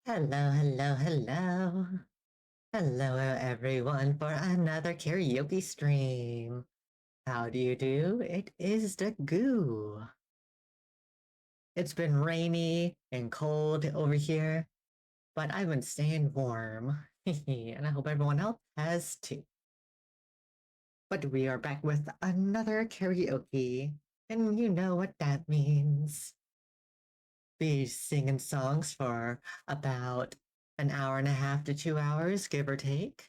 Hello, hello, hello. Hello, everyone, for another karaoke stream. How do you do? It is the goo. It's been rainy and cold over here, but I've been staying warm. And I hope everyone else has too. But we are back with another karaoke, and you know what that means. Be singing songs for about an hour and a half to 2 hours, give or take.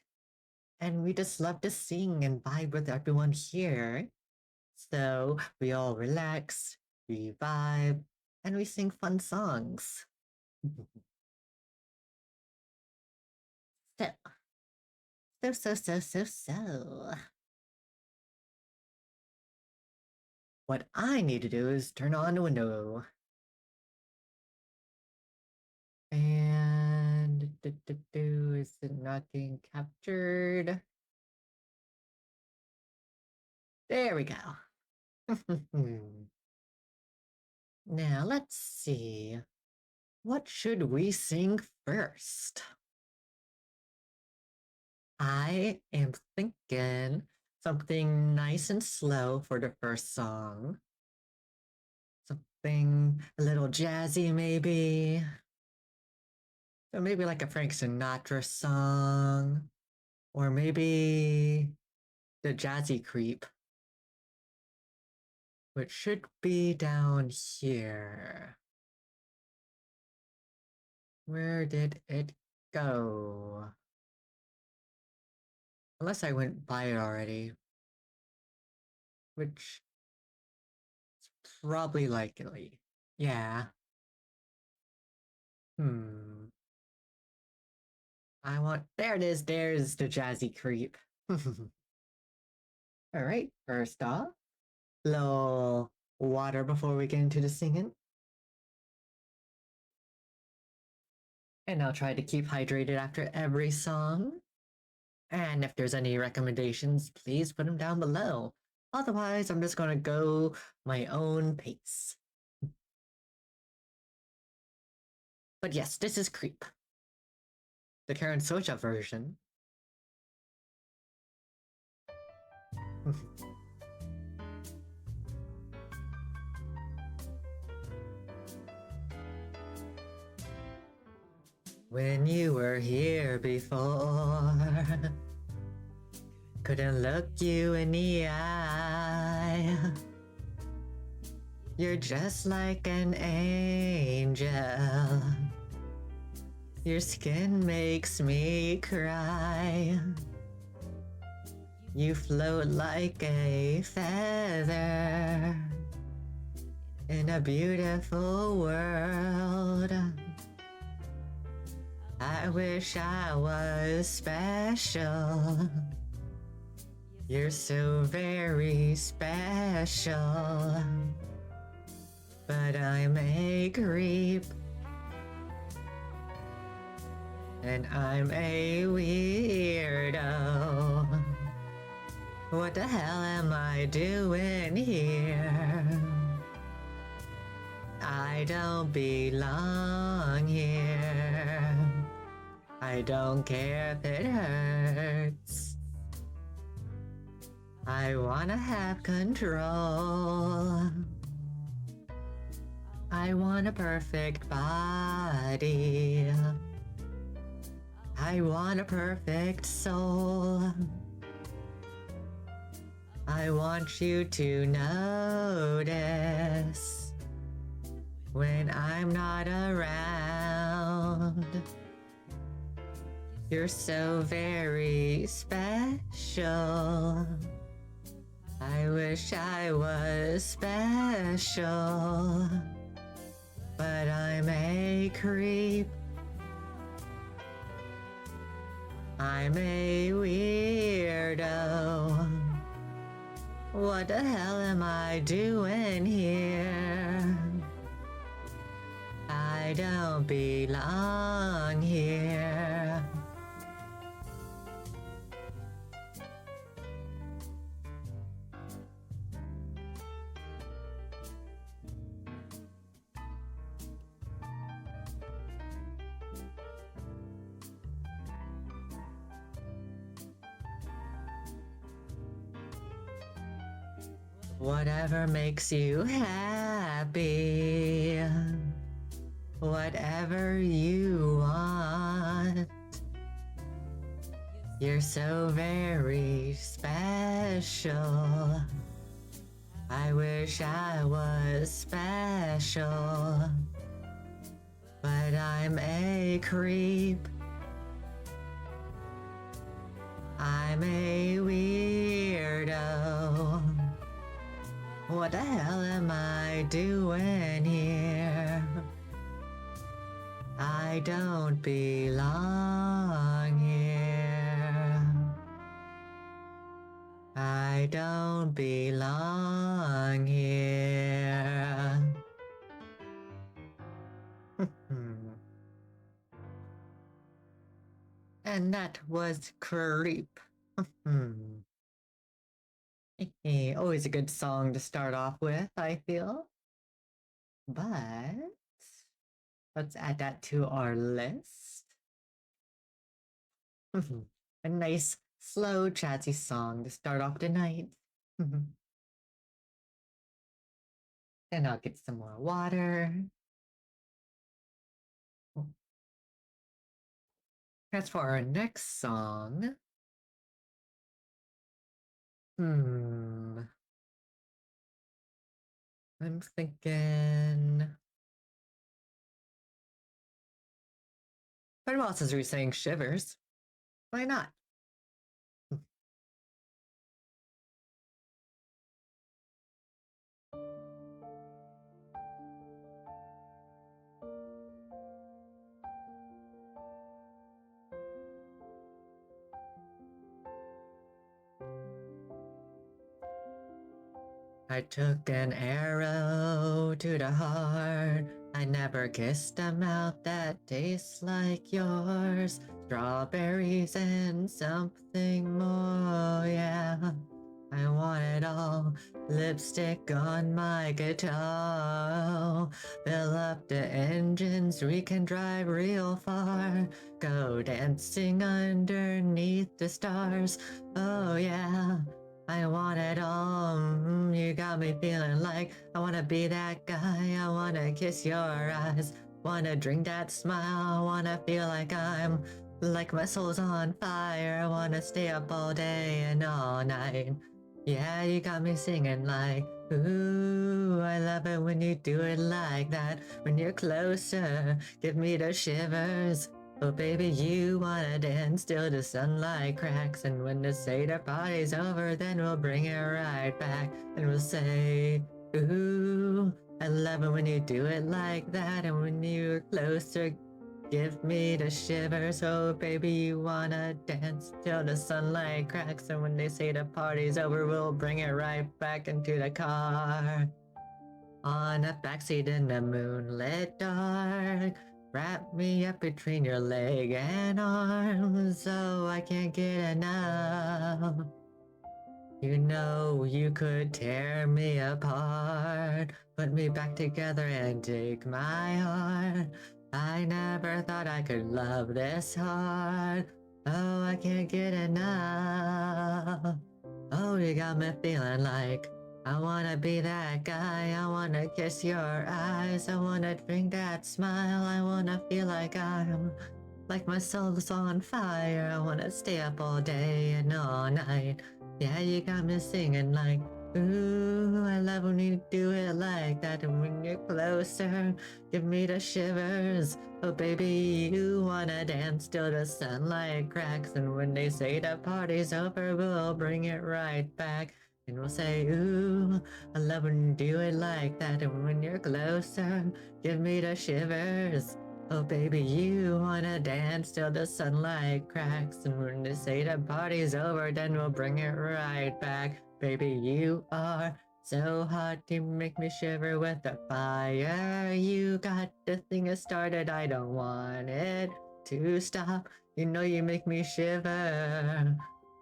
And we just love to sing and vibe with everyone here. So we all relax, we vibe, and we sing fun songs. So, so. What I need to do is turn on the window. And is it not getting captured? There we go. Now let's see. What should we sing first? I am thinking something nice and slow for the first song. Something a little jazzy, maybe. So maybe like a Frank Sinatra song, or maybe the Jazzy Creep, which should be down here. Where did it go? Unless I went by it already, which is probably likely. Yeah. Hmm. There it is. There's the Jazzy Creep. All right. First off, little water before we get into the singing. And I'll try to keep hydrated after every song. And if there's any recommendations, please put them down below. Otherwise, I'm just going to go my own pace. But yes, this is Creep, the Karen Socha version. When you were here before, couldn't look you in the eye. You're just like an angel. Your skin makes me cry. You float like a feather in a beautiful world. I wish I was special. You're so very special. But I'm a creep. And I'm a weirdo. What the hell am I doing here? I don't belong here. I don't care if it hurts. I wanna have control. I want a perfect body. I want a perfect soul. I want you to notice when I'm not around. You're so very special. I wish I was special, but I'm a creep. I'm a weirdo. What the hell am I doing here? I don't belong here. Whatever makes you happy, whatever you want. You're so very special. I wish I was special, but I'm a creep. I'm a weirdo. What the hell am I doing here? I don't belong here. I don't belong here. And that was Creep. Always a good song to start off with, I feel. But let's add that to our list. A nice, slow, jazzy song to start off the night. Then I'll get some more water. As for our next song, I'm thinking. But else is we saying Shivers? Why not? I took an arrow to the heart. I never kissed a mouth that tastes like yours. Strawberries and something more, yeah. I want it all. Lipstick on my guitar. Fill up the engines, we can drive real far. Go dancing underneath the stars. Oh, yeah. I want it all. You got me feeling like I wanna be that guy. I wanna kiss your eyes. Wanna drink that smile. Wanna feel like my soul's on fire. I wanna stay up all day and all night. Yeah, you got me singing like, ooh, I love it when you do it like that. When you're closer, give me the shivers. Oh baby, you wanna dance till the sunlight cracks. And when the Seder party's over, then we'll bring it right back. And we'll say, ooh, I love it when you do it like that. And when you're closer, give me the shivers. Oh baby, you wanna dance till the sunlight cracks. And when they say the party's over, we'll bring it right back into the car. On a backseat in the moonlit dark. Wrap me up between your leg and arms so I can't get enough. You know you could tear me apart, put me back together and take my heart. I never thought I could love this hard. Oh, I can't get enough. Oh, you got me feeling like I wanna be that guy. I wanna kiss your eyes. I wanna drink that smile. I wanna feel like my soul's on fire. I wanna stay up all day and all night. Yeah, you got me singing like, ooh, I love when you do it like that. And when you're closer, give me the shivers. Oh, baby, you wanna dance till the sunlight cracks. And when they say the party's over, we'll bring it right back. And we'll say, ooh, I love when you do it like that. And when you're closer, give me the shivers. Oh baby, you wanna dance till the sunlight cracks. And when they say the party's over, then we'll bring it right back. Baby, you are so hot, you make me shiver with the fire. You got the thing started, I don't want it to stop. You know you make me shiver.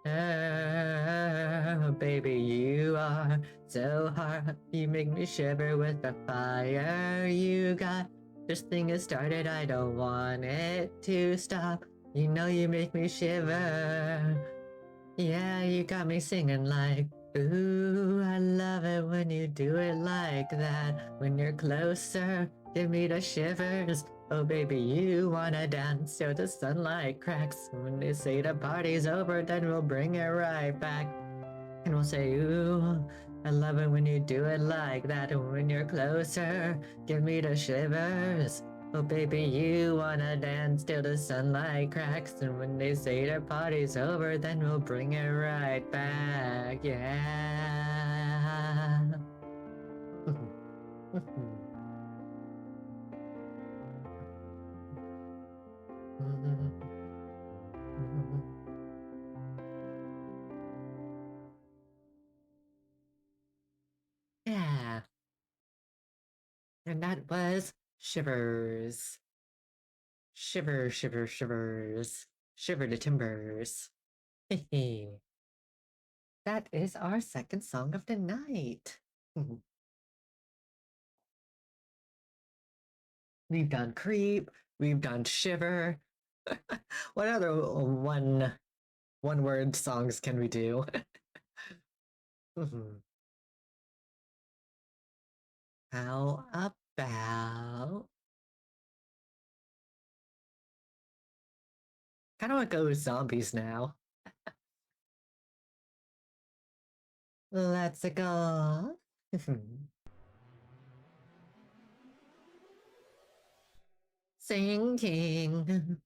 Oh, baby, you are so hot, you make me shiver with the fire. You got this thing has started, I don't want it to stop. You know you make me shiver. Yeah, you got me singing like, ooh, I love it when you do it like that. When you're closer, give me the shivers. Oh baby, you wanna dance till the sunlight cracks. When they say the party's over, then we'll bring it right back. And we'll say, ooh, I love it when you do it like that. And when you're closer, give me the shivers. Oh baby, you wanna dance till the sunlight cracks. And when they say the party's over, then we'll bring it right back. Yeah. Yeah. And that was Shivers. Shiver, shiver, shivers. Shiver the timbers. That is our second song of the night. We've done Creep, we've done Shiver. What other one word songs can we do? How about kind of want to go with zombies now. Let's go. Singing.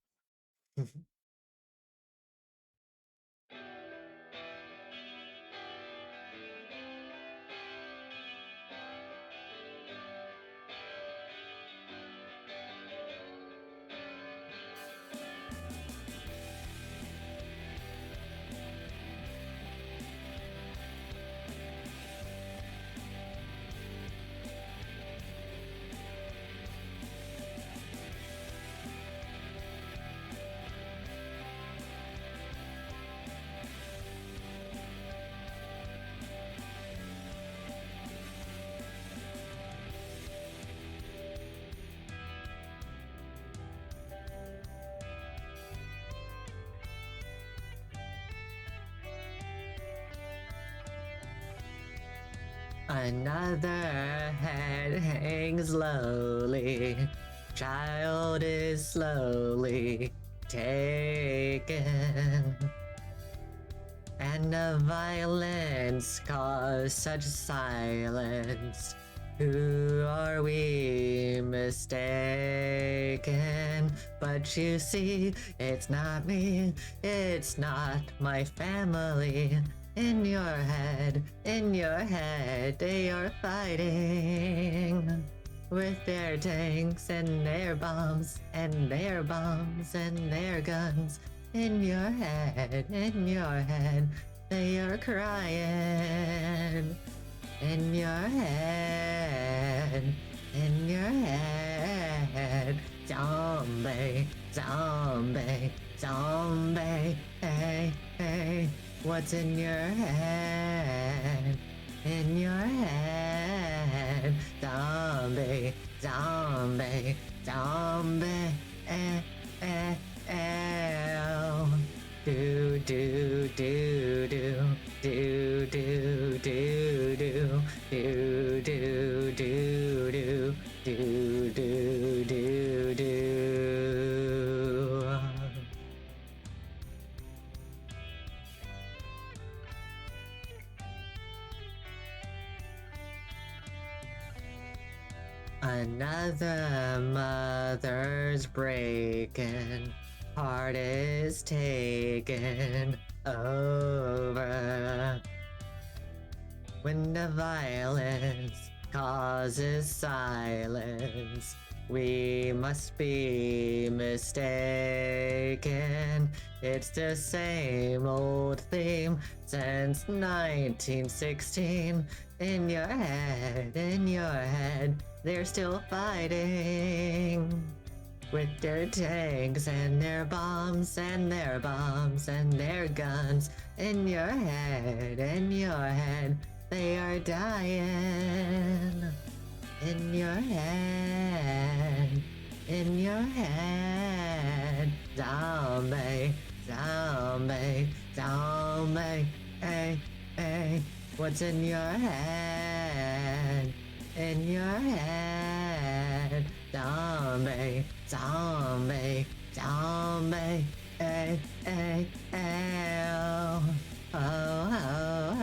Another head hangs lowly. Child is slowly taken. And the violence caused such silence. Who are we mistaken? But you see, it's not me, it's not my family. In your head, they are fighting. With their tanks and their bombs and their bombs and their guns. In your head, they are crying. In your head, zombie, zombie, zombie, hey, hey, what's in your head? In your head, zombie, zombie, zombie, eh, eh, eh. Do do do do do do do do do do do do do do do. Another mother's breaking, heart is taken over. When the violence causes silence, we must be mistaken. It's the same old theme since 1916. In your head, they're still fighting. With their tanks and their bombs and their bombs and their guns. In your head, they are dying. In your head, zombie, zombie, zombie, hey, hey, what's in your head? in your head. Zombie, zombie, zombie. A, A, L. Oh, oh,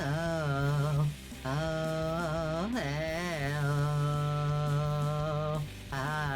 oh. Oh, hell. Oh.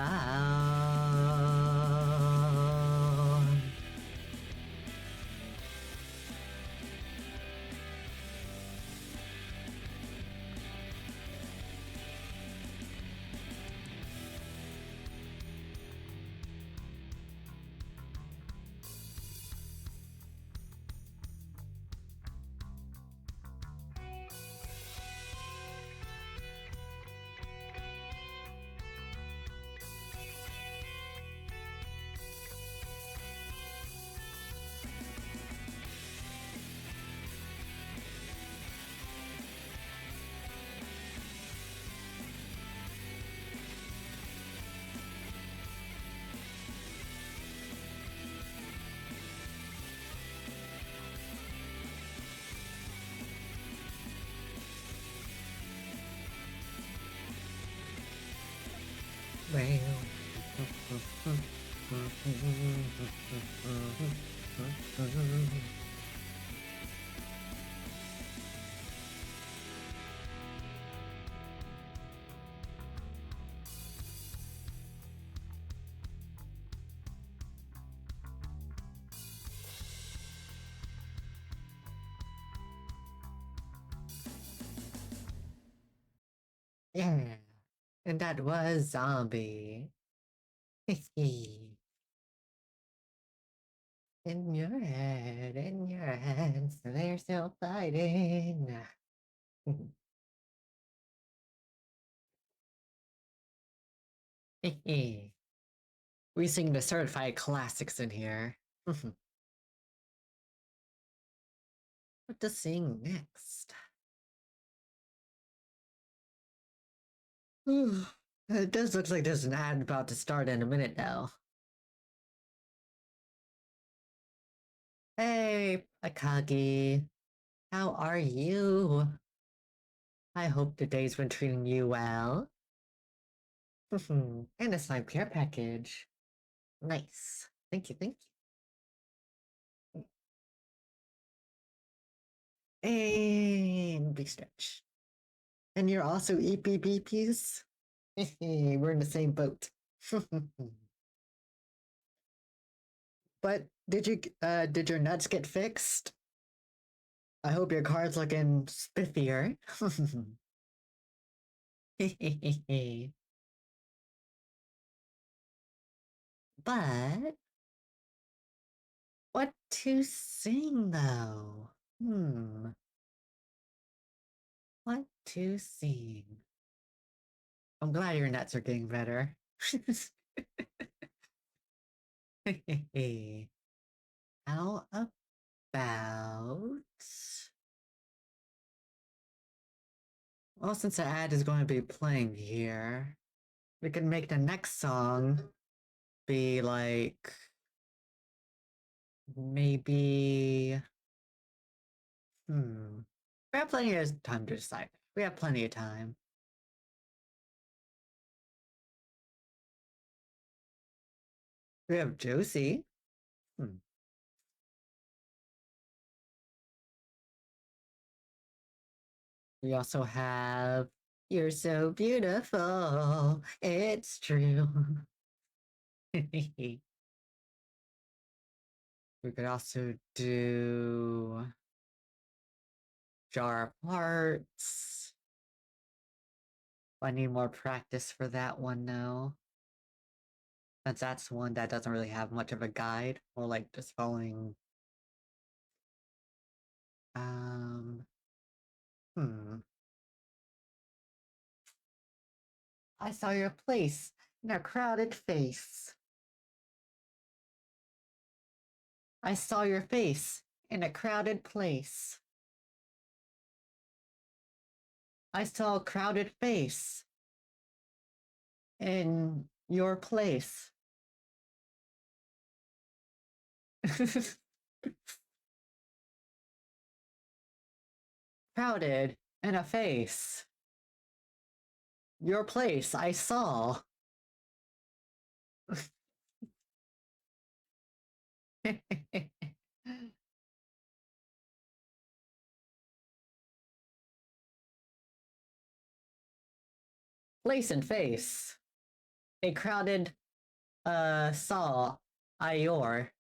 Well. Yeah. And that was Zombie. In your head, so they're still fighting. We sing the certified classics in here. What to sing next? It does look like there's an ad about to start in a minute now. Hey, Akagi. How are you? I hope the day's been treating you well. And a slime care package. Nice. Thank you, thank you. And big stretch. And you're also EPBPs? We're in the same boat. But did your nuts get fixed? I hope your car's looking spiffier. But what to sing though? What to sing? I'm glad your nuts are getting better. How about? Well, since the ad is going to be playing here, we can make the next song be like maybe. We have plenty of time to decide. We have plenty of time. We have Josie. Hmm. We also have You're So Beautiful. It's true. We could also do Jar of Hearts. I need more practice for that one now. Since that's one that doesn't really have much of a guide, or like just following. Um, hmm. I saw your place in a crowded face. I saw your face in a crowded place. I saw a crowded face in your place. Crowded in a face. Your place, I saw. Place and face. A crowded saw Ior.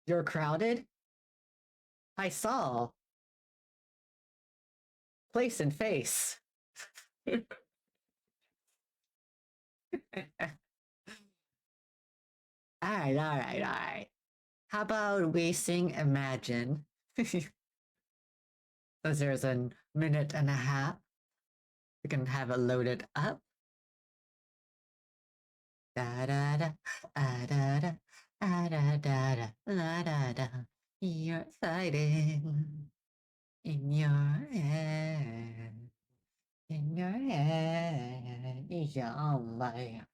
You're crowded? I saw. Place and face. All right. How about we sing Imagine? Since there's a minute and a half, we can have it loaded up. Da da da, da da, da da da. You're fighting in your head. In your head is your own mind.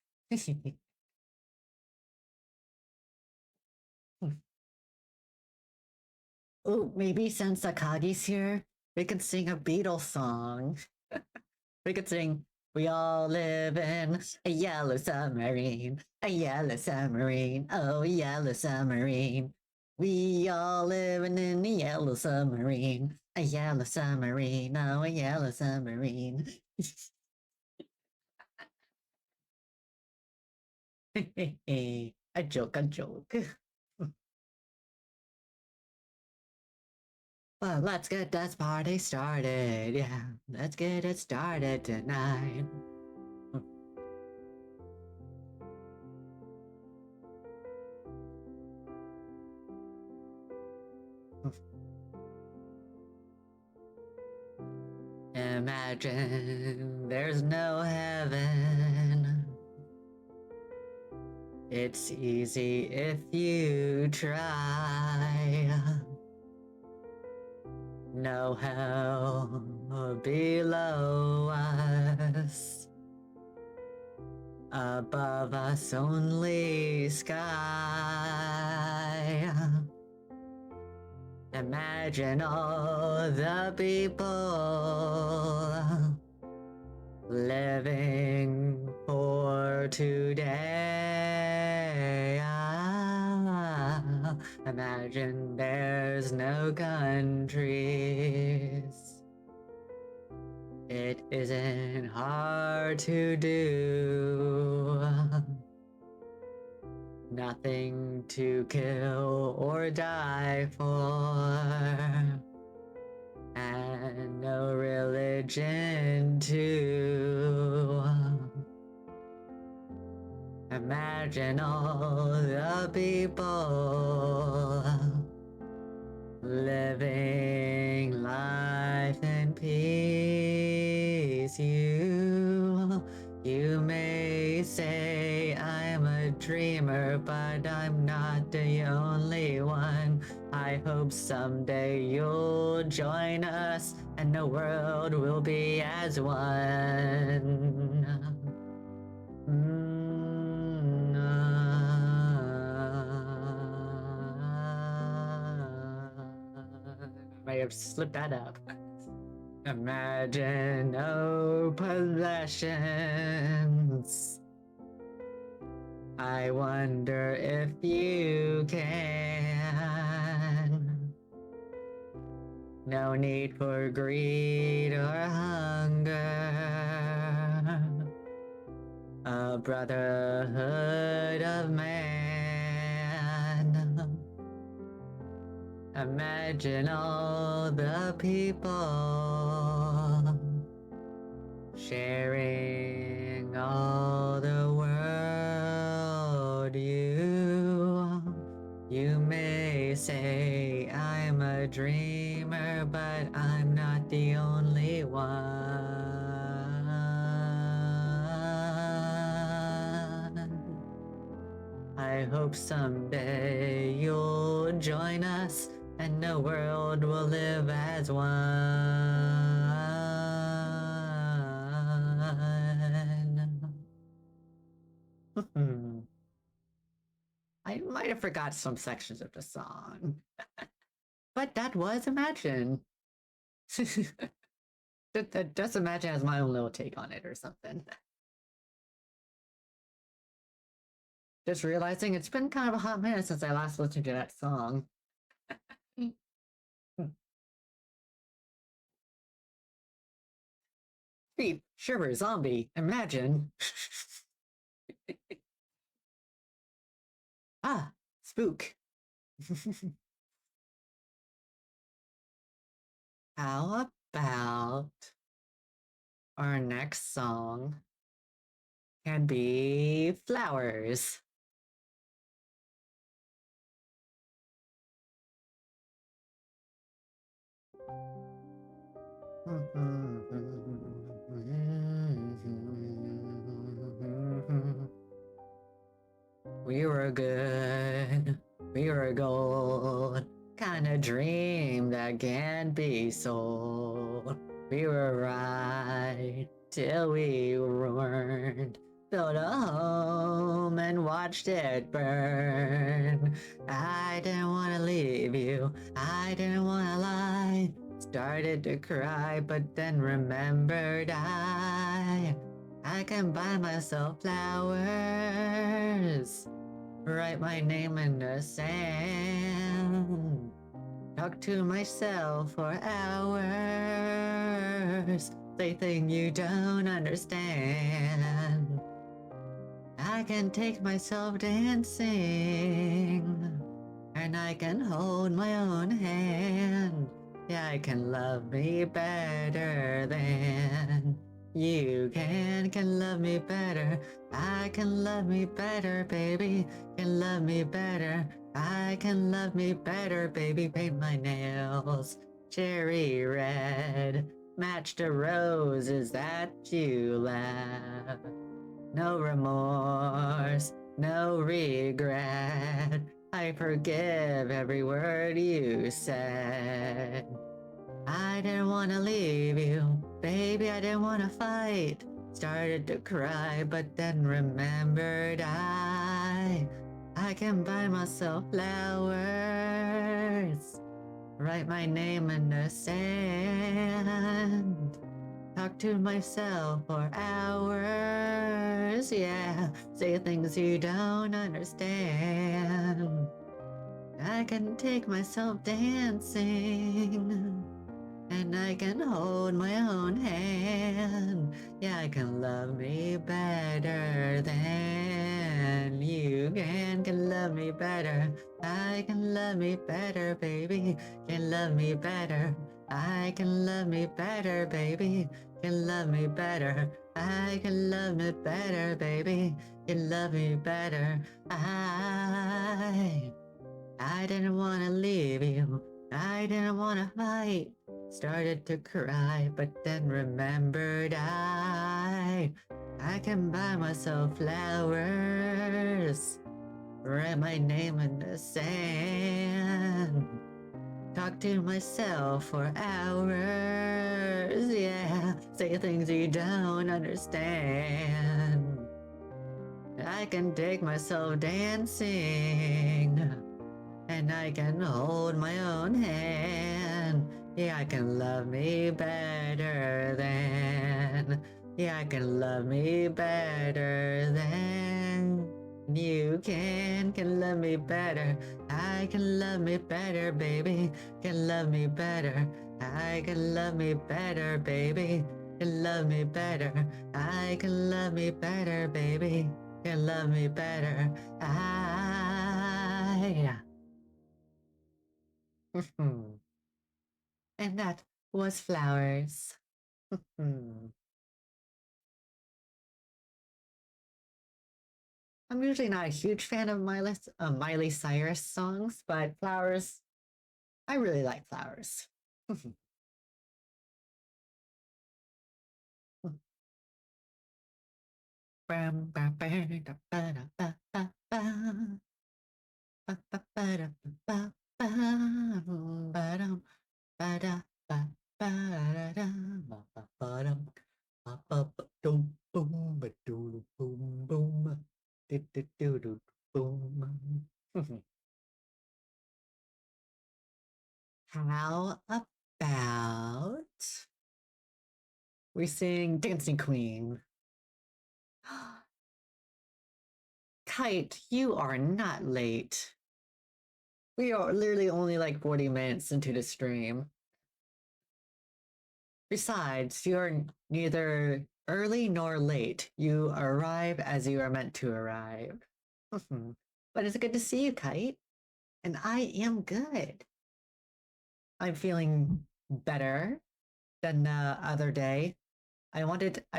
Oh, maybe since Akagi's here, we can sing a Beatles song. We could sing, we all live in a yellow submarine, a yellow submarine, oh, yellow submarine. We all living in a yellow submarine, a yellow submarine, oh, a yellow submarine. A joke, a joke. Well, let's get this party started. Yeah, let's get it started tonight. Imagine there's no heaven. It's easy if you try. No hell below us. Above us only sky. Imagine all the people living for today. Imagine there's no countries. It isn't hard to do. Nothing to kill or die for. And no religion too. Imagine all the people living life in peace. You may say I'm a dreamer, but I'm not the only one. I hope someday you'll join us and the world will be as one. I may have slipped that up. Imagine no possessions. I wonder if you can. No need for greed or hunger. A brotherhood of man. Imagine all the people sharing all the world. You may say I'm a dreamer, but I'm not the only one. I hope someday you'll join us and the world will live as one. I might have forgot some sections of the song, but that was Imagine. Just imagine as my own little take on it or something. Just realizing it's been kind of a hot minute since I last listened to that song. Beep, shiver, zombie, imagine. Ah, spook. How about our next song can be Flowers? We were good, we were gold, kind of dream that can't be sold. We were right till we weren't. Built a home and watched it burn. I didn't want to leave you, I didn't want to lie. Started to cry, but then remembered I can buy myself flowers. Write my name in the sand. Talk to myself for hours. Say things you don't understand. I can take myself dancing. And I can hold my own hand. Yeah, I can love me better than you can love me better. I can love me better, baby. Can love me better. I can love me better, baby. Paint my nails cherry red. Match the roses that you left. No remorse, no regret. I forgive every word you said. I didn't want to leave you, baby, I didn't want to fight. Started to cry, but then remembered I can buy myself flowers. Write my name in the sand. Talk to myself for hours, yeah. Say things you don't understand. I can take myself dancing. And I can hold my own hand. Yeah, I can love me better than you can love me better. I can love me better, baby. Can love me better. I can love me better, baby. Can love me better. I can love me better, baby. Can love me better. I didn't want to leave you. I didn't want to fight. Started to cry, but then remembered I can buy myself flowers. Write my name in the sand. Talk to myself for hours. Yeah, say things you don't understand. I can take myself dancing. And I can hold my own hand. Yeah, I can love me better than. Yeah, I can love me better than. You can love me better. I can love me better, baby. Can love me better. I can love me better, baby. Can love me better. I can love me better, baby. Can love me better. And that was Flowers. I'm usually not a huge fan of Miley Cyrus songs, but Flowers, I really like Flowers. How about We sing Dancing Queen. Kite, you are not late. We are literally only like 40 minutes into the stream. Besides, you're neither early nor late. You arrive as you are meant to arrive. But it's good to see you, Kite. And I am good. I'm feeling better than the other day. I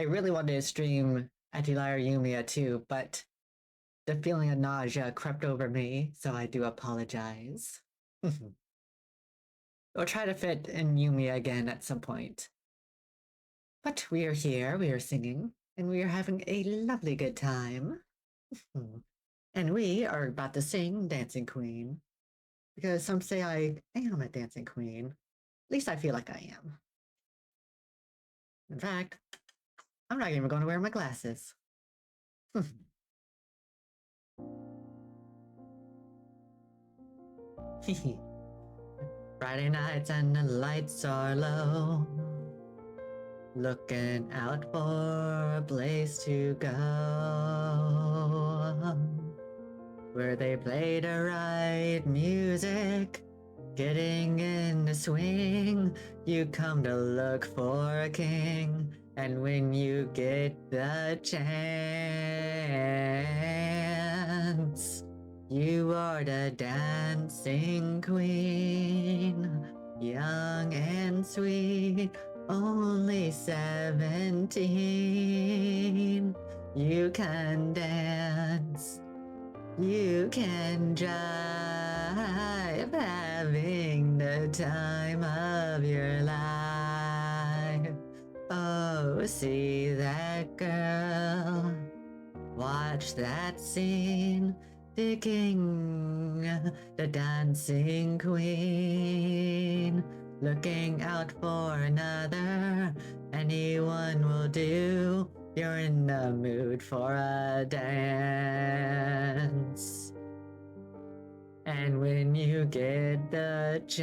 really wanted to stream Anti-Liar Yumiya too, but the feeling of nausea crept over me, so I do apologize. We'll try to fit in Yumiya again at some point. But we are here, we are singing, and we are having a lovely good time. And we are about to sing Dancing Queen, because some say I am a dancing queen. At least I feel like I am. In fact, I'm not even going to wear my glasses. Friday nights and the lights are low. Looking out for a place to go where they play the right music. Getting in the swing, you come to look for a king. And when you get the chance, you are the dancing queen, young and sweet, only 17. You can dance, you can jive, having the time of your life. Oh, see that girl, watch that scene, digging the dancing queen, looking out for another, anyone will do. You're in the mood for a dance. And when you get the chance,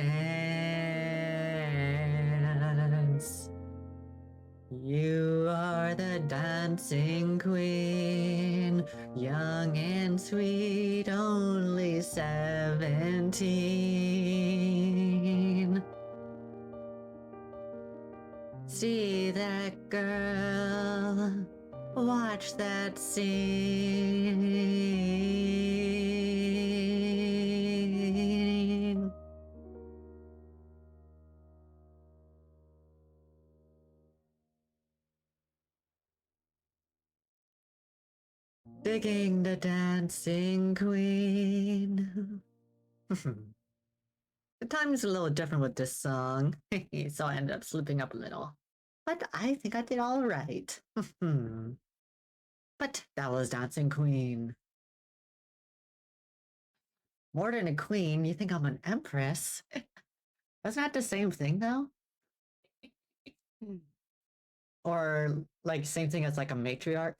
you are the dancing queen, young and sweet, only 17. See that girl, watch that scene. Digging the dancing queen. The timing's a little different with this song, so I ended up slipping up a little. But I think I did all right. But that was Dancing Queen. More than a queen, you think I'm an empress? That's not the same thing, though? Or, like, same thing as, like, a matriarch?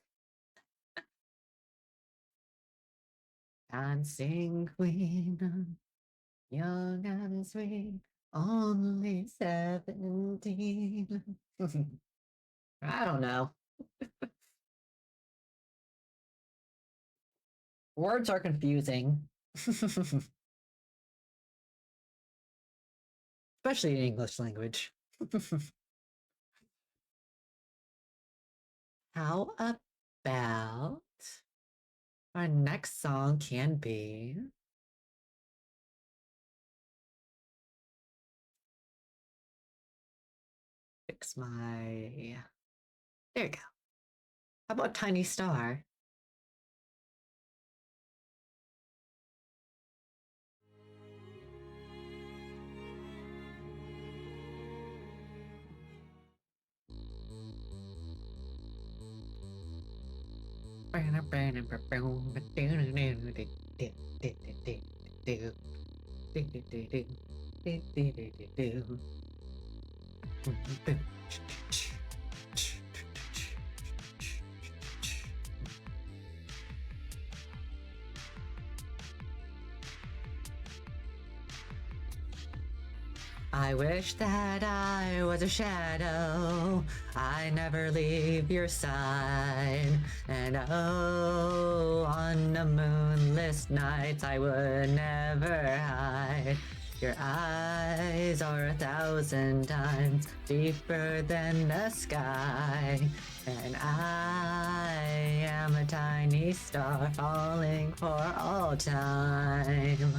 Dancing Queen, young and sweet, only 17. I don't know. Words are confusing. Especially in English language. How about our next song can be fix my there you go. How about Tiny Star? I wish that I was a shadow. I never leave your side. And oh, on the moonless nights I would never hide. Your eyes are 1,000 times deeper than the sky. And I am a tiny star falling for all time.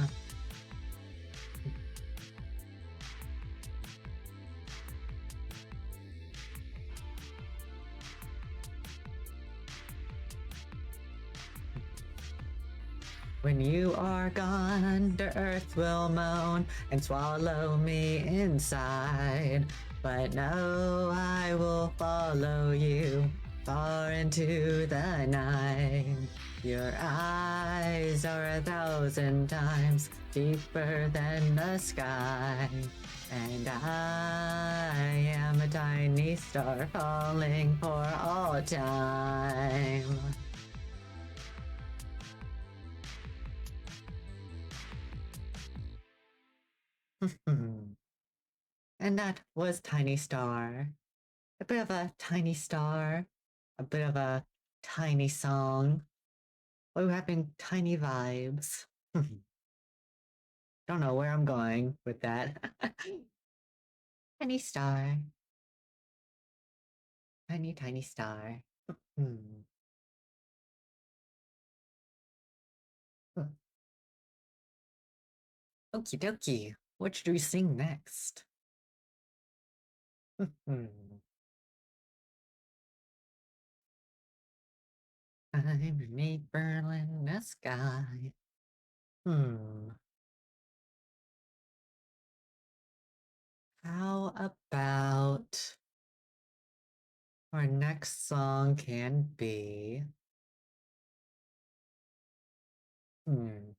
When you are gone, the earth will moan and swallow me inside. But no, I will follow you far into the night. Your eyes are 1,000 times deeper than the sky. And I am a tiny star falling for all time. And that was Tiny Star. A bit of a tiny star, a bit of a tiny song. We're having tiny vibes. Don't know where I'm going with that. Tiny star, tiny, tiny star. Hmm. Okie dokie. What should we sing next? I'm beneath Berlin the sky. Hmm. How about our next song can be? Hmm.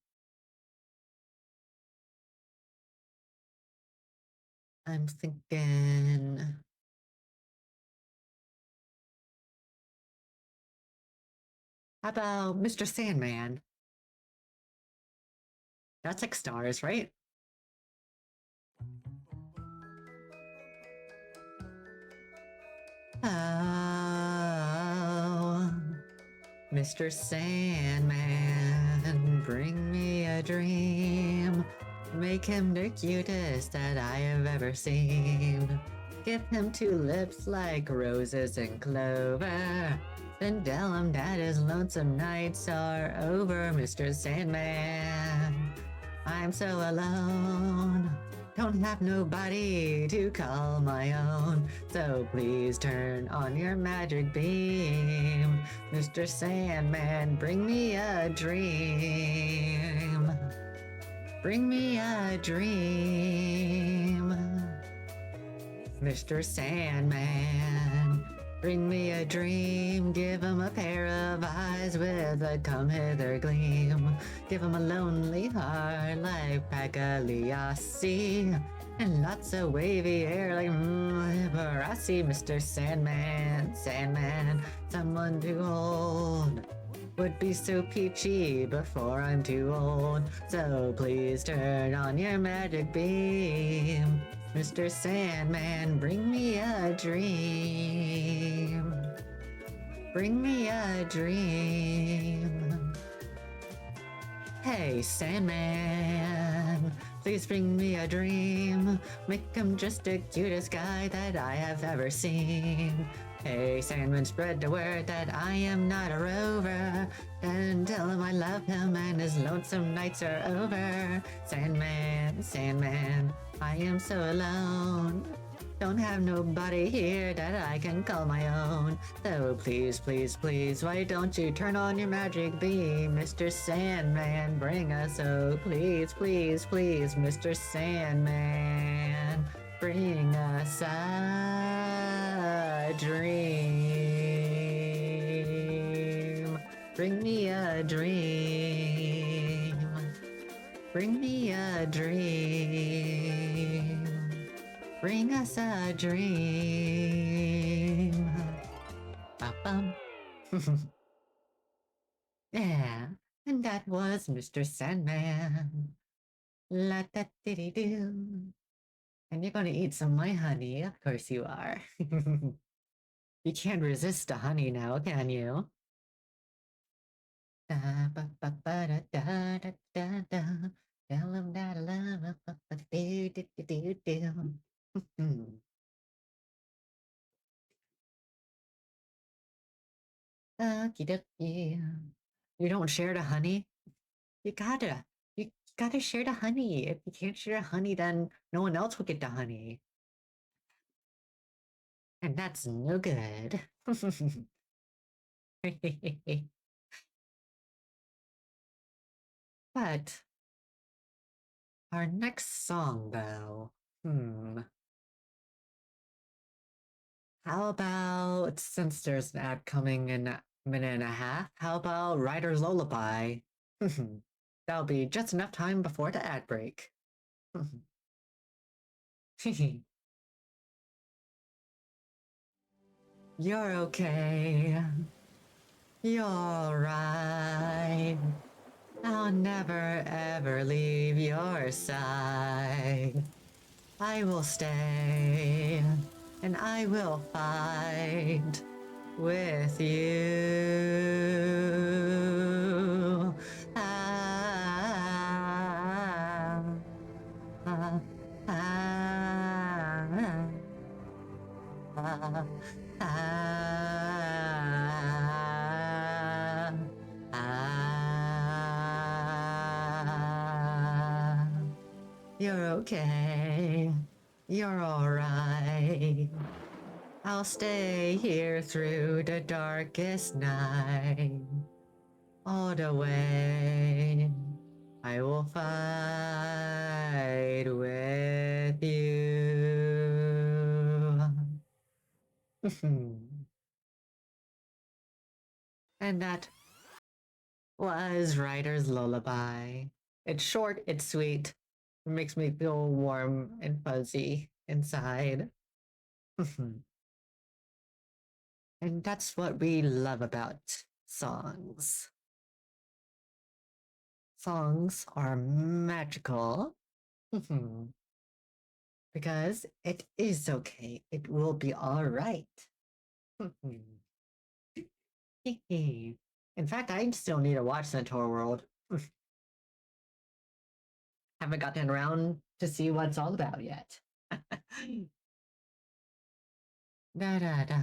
I'm thinking. How about Mr. Sandman? That's 6 stars, right? Oh, Mr. Sandman, bring me a dream. Make him the cutest that I have ever seen. Give him 2 lips like roses and clover. Then tell him that his lonesome nights are over, Mr. Sandman. I'm so alone. Don't have nobody to call my own. So please turn on your magic beam. Mr. Sandman, bring me a dream. Bring me a dream. Mr. Sandman, bring me a dream. Give him a pair of eyes with a come hither gleam. Give him a lonely heart like Pagliassi. And lots of wavy hair like Barassi. Mr. Sandman, Sandman, someone to hold. Would be so peachy before I'm too old. So please turn on your magic beam. Mr. Sandman, bring me a dream. Bring me a dream. Hey, Sandman, please bring me a dream. Make him just the cutest guy that I have ever seen. Hey, Sandman, spread the word that I am not a rover. And tell him I love him and his lonesome nights are over. Sandman, Sandman, I am so alone. Don't have nobody here that I can call my own. So please, please, please, why don't you turn on your magic beam? Mr. Sandman, bring us, oh please, please, please, Mr. Sandman, bring us a dream. Bring me a dream. Bring me a dream. Bring us a dream. Ba-bum. Yeah, and that was Mr. Sandman. La da diddy doo. And you're gonna eat some of my honey. Of course you are. You can't resist the honey now, can you? Da, ba, ba, ba, da, da, da, da, da. Tell 'em that I love 'em, ba, ba, do, do, do, do, do. Hmm. Okie dokie. You don't share the honey? You gotta. You gotta share the honey. If you can't share the honey, then no one else will get the honey. And that's no good. But our next song, though, how about, since there's an ad coming in a minute and a half, how about Ryder's Lullaby? That'll be just enough time before the ad break. You're okay. You're alright. I'll never ever leave your side. I will stay and I will fight with you. Ah, ah, ah, ah, ah, ah. You're okay. You're alright. I'll stay here through the darkest night. All the way. I will fight with you. And that was Ryder's Lullaby. It's short, it's sweet. It makes me feel warm and fuzzy inside. And that's what we love about songs. Songs are magical because it is okay. It will be all right. In fact, I still need to watch Centaur World. Haven't gotten around to see what it's all about yet. Da da da,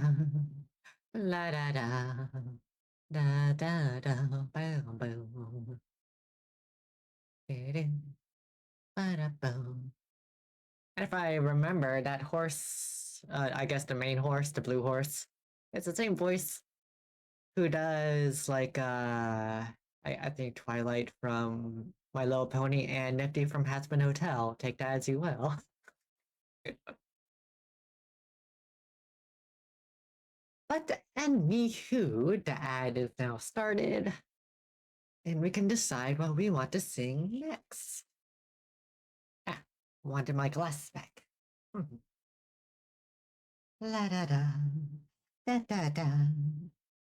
la da da, da da da, boom boom, ba da boom. And if I remember, that horse, I guess the main horse, the blue horse, it's the same voice who does like I think Twilight from My Little Pony and Nifty from Hazbin Hotel. Take that as you will. But anywho, the ad is now started, and we can decide what we want to sing next. Ah, wanted my glasses back. La da da, da da da,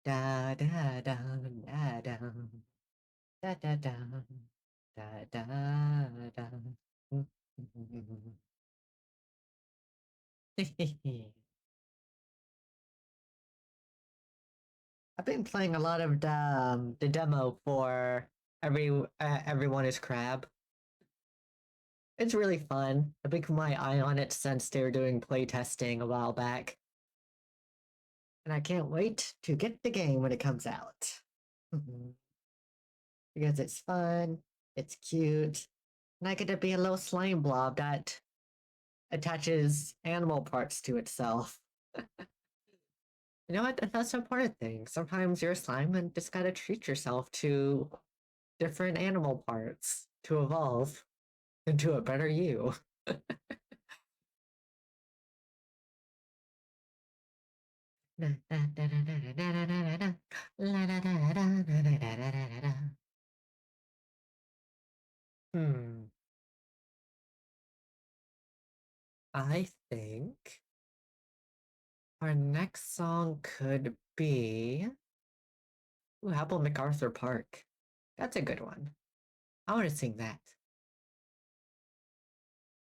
da da da, da da. Da da da da da da. I've been playing a lot of the demo for everyone is crab. It's really fun. I've been keeping my eye on it since they were doing play testing a while back, and I can't wait to get the game when it comes out. Because it's fun, it's cute, and I get to be a little slime blob that attaches animal parts to itself. You know what? That's the important thing. Sometimes you're a slime and just gotta treat yourself to different animal parts to evolve into a better you. Hmm. I think our next song could be Ooh, how about MacArthur Park? That's a good one. I want to sing that.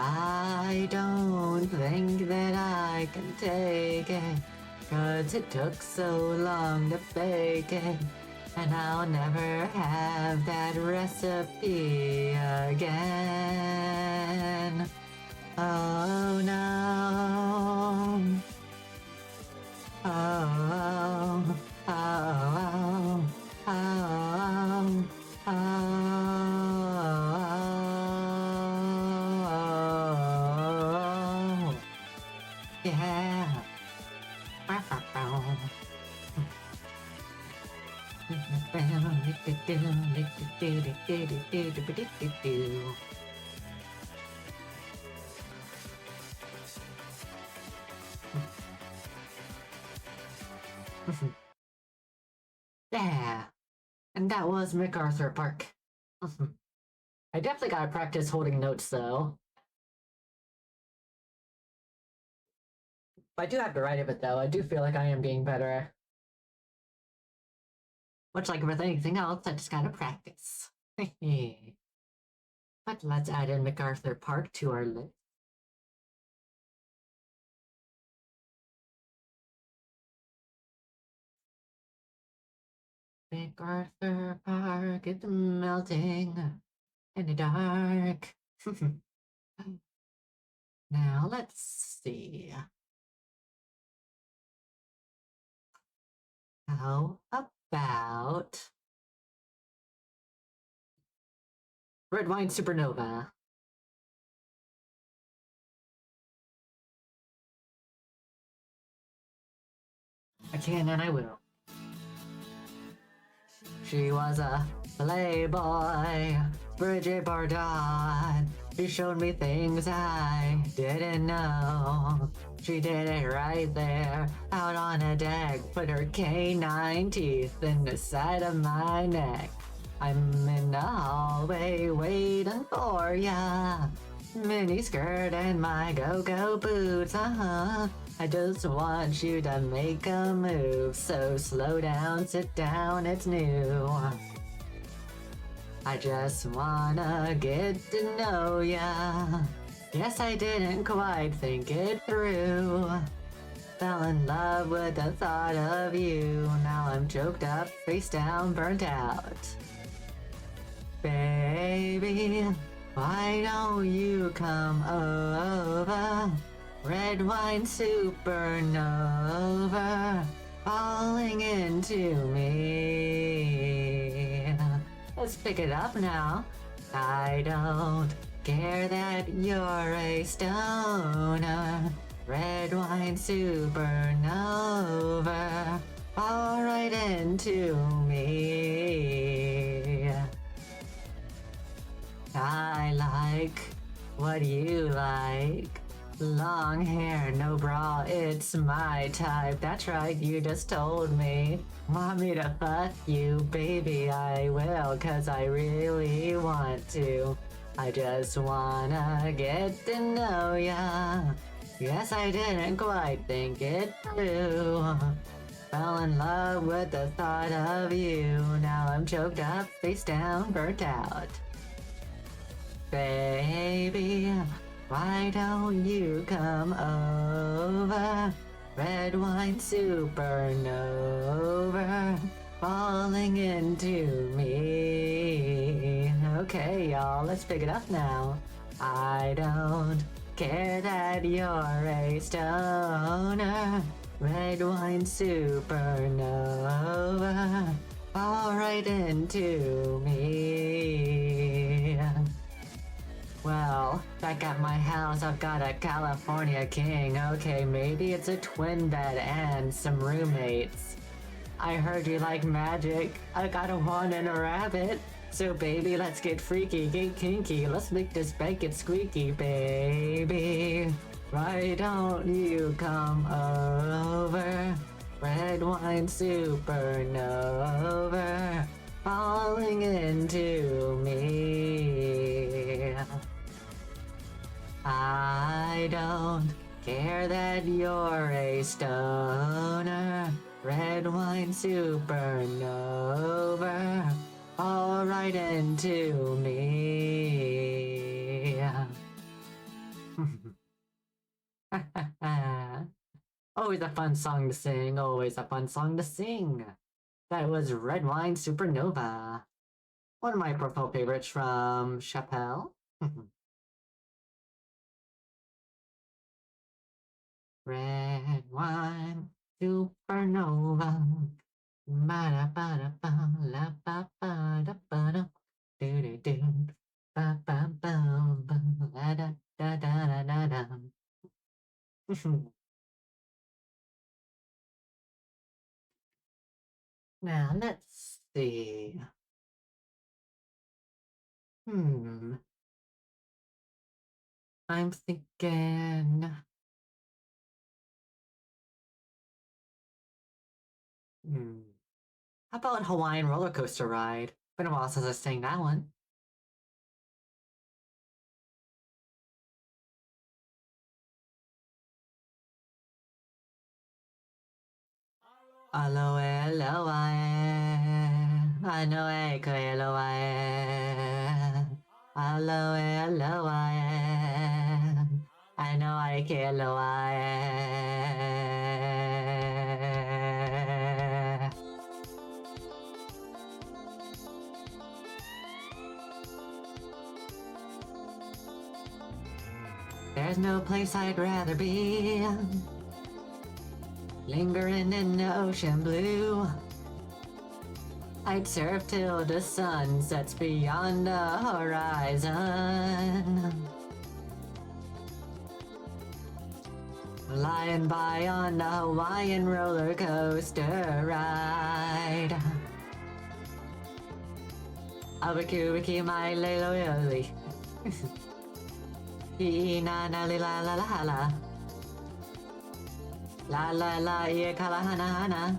I don't think that I can take it, 'cause it took so long to bake it, and I'll never have that recipe again. Oh no. Oh, oh, oh, oh, oh, oh, yeah. Yeah, and that was MacArthur Park. I definitely gotta practice holding notes though. I do have to write it, though. I do feel like I am getting better. Much like with anything else, I just gotta practice. But let's add in MacArthur Park to our list. MacArthur Park is melting in the dark. Now let's see. How about Red Wine Supernova? I can and I will. She was a playboy, Bridget Bardot. She showed me things I didn't know. She did it right there, out on a deck. Put her canine teeth in the side of my neck. I'm in the hallway waiting for ya. Mini skirt and my go-go boots, I just want you to make a move. So slow down, sit down, it's new. I just wanna get to know ya. Yes, I didn't quite think it through. Fell in love with the thought of you. Now I'm choked up, face down, burnt out. Baby, why don't you come over? Red wine supernova, falling into me. Let's pick it up now. I don't care that you're a stoner. Red wine supernova, fall right into me. I like what you like. Long hair, no bra, it's my type. That's right, you just told me. Want me to fuck you, baby? I will, 'cause I really want to. I just wanna get to know ya. Yes, I didn't quite think it through. Fell in love with the thought of you. Now I'm choked up, face down, burnt out. Baby, why don't you come over? Red wine supernova, falling into me. Okay, y'all, let's pick it up now. I don't care that you're a stoner. Red wine supernova, fall right into me. Well, back at my house, I've got a California king. Okay, maybe it's a twin bed and some roommates. I heard you like magic. I got a wand and a rabbit. So baby, let's get freaky, get kinky. Let's make this bed get squeaky, baby. Why don't you come over? Red wine supernova, falling into me. I don't care that you're a stoner. Red wine supernova, fall right into me. Always a fun song to sing, always a fun song to sing. That was Red Wine Supernova. One of my personal favorites from Chappelle. Red Wine Supernova. Ba-da-ba-da-ba, la-ba-ba-da-ba-da, do-do-do, ba-ba-ba-ba, la-da-da-da-da-da. Now, let's see. Hmm, I'm thinking. Hmm. How about Hawaiian roller coaster ride? Been a while since I sang that one. Aloe, aloe, anoe, koeloe. Aloe, aloe, anoe, koeloe. There's no place I'd rather be. Lingering in the ocean blue. I'd surf till the sun sets beyond the horizon. Lying by on the Hawaiian roller coaster ride. Abakubiki my lelo yoli. Na na li la la la la. La la la ia kala hana hana.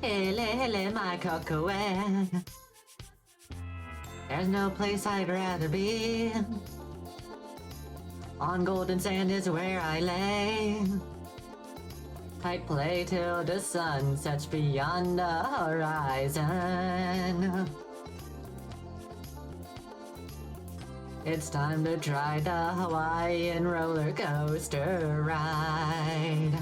Hele hele my kokoe. There's no place I'd rather be. On golden sand is where I lay. I'd play till the sun sets beyond the horizon. It's time to try the Hawaiian roller coaster ride.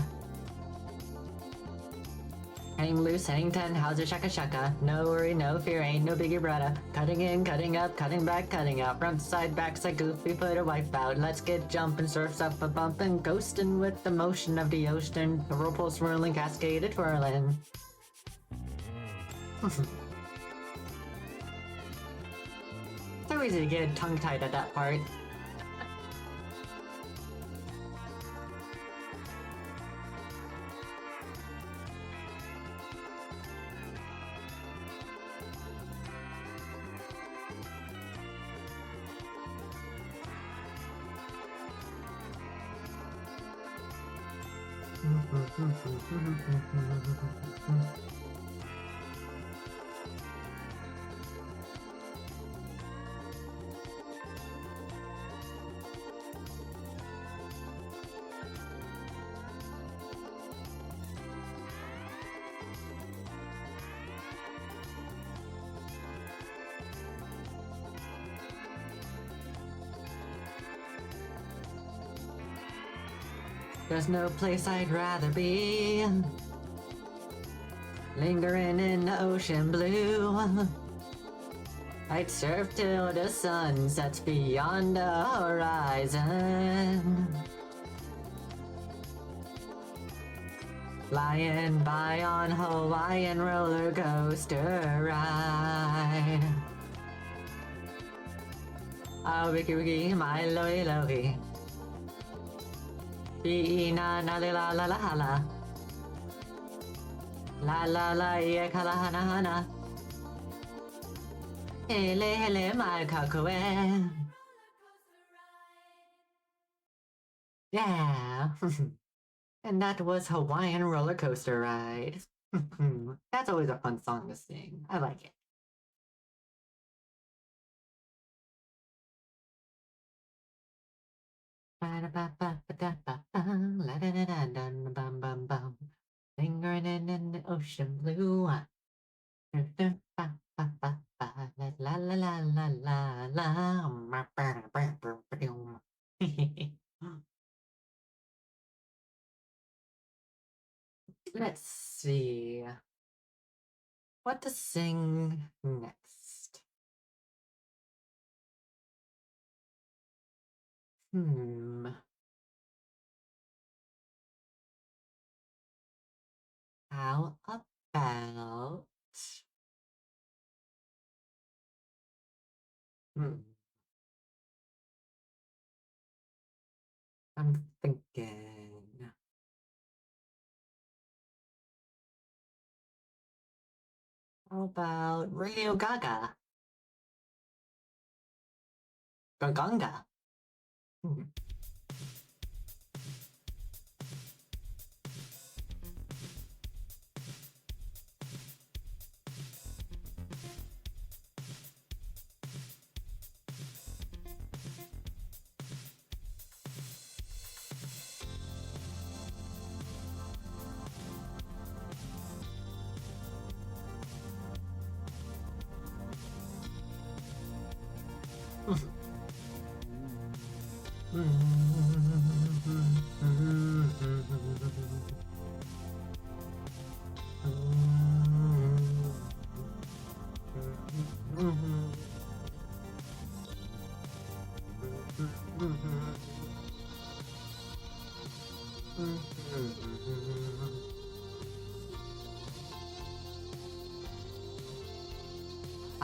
Hang loose, hang ten, how's it shaka shaka? No worry, no fear, ain't no biggie brother. Cutting in, cutting up, cutting back, cutting out. Front side, back side, goofy, put a wipe out. Let's get jumping, surfs up a bumping, coasting with the motion of the ocean. The whirlpool swirling, cascaded twirling. So easy to get tongue-tied at that part. There's no place I'd rather be. Lingering in the ocean blue. I'd surf till the sun sets beyond the horizon. Flying by on Hawaiian roller coaster ride. Ah, wiki wiki, my loey loey. Na na la la la la. La la la yeah kala hana hana. Hele hele my kakue. Yeah. And that was Hawaiian roller coaster ride. That's always a fun song to sing. I like it. Lingering in the ocean blue. La la la la la la. Let's see. What to sing next? Hmm. How about... Hmm. I'm thinking. How about Radio Gaga? Gaganga? Hmm.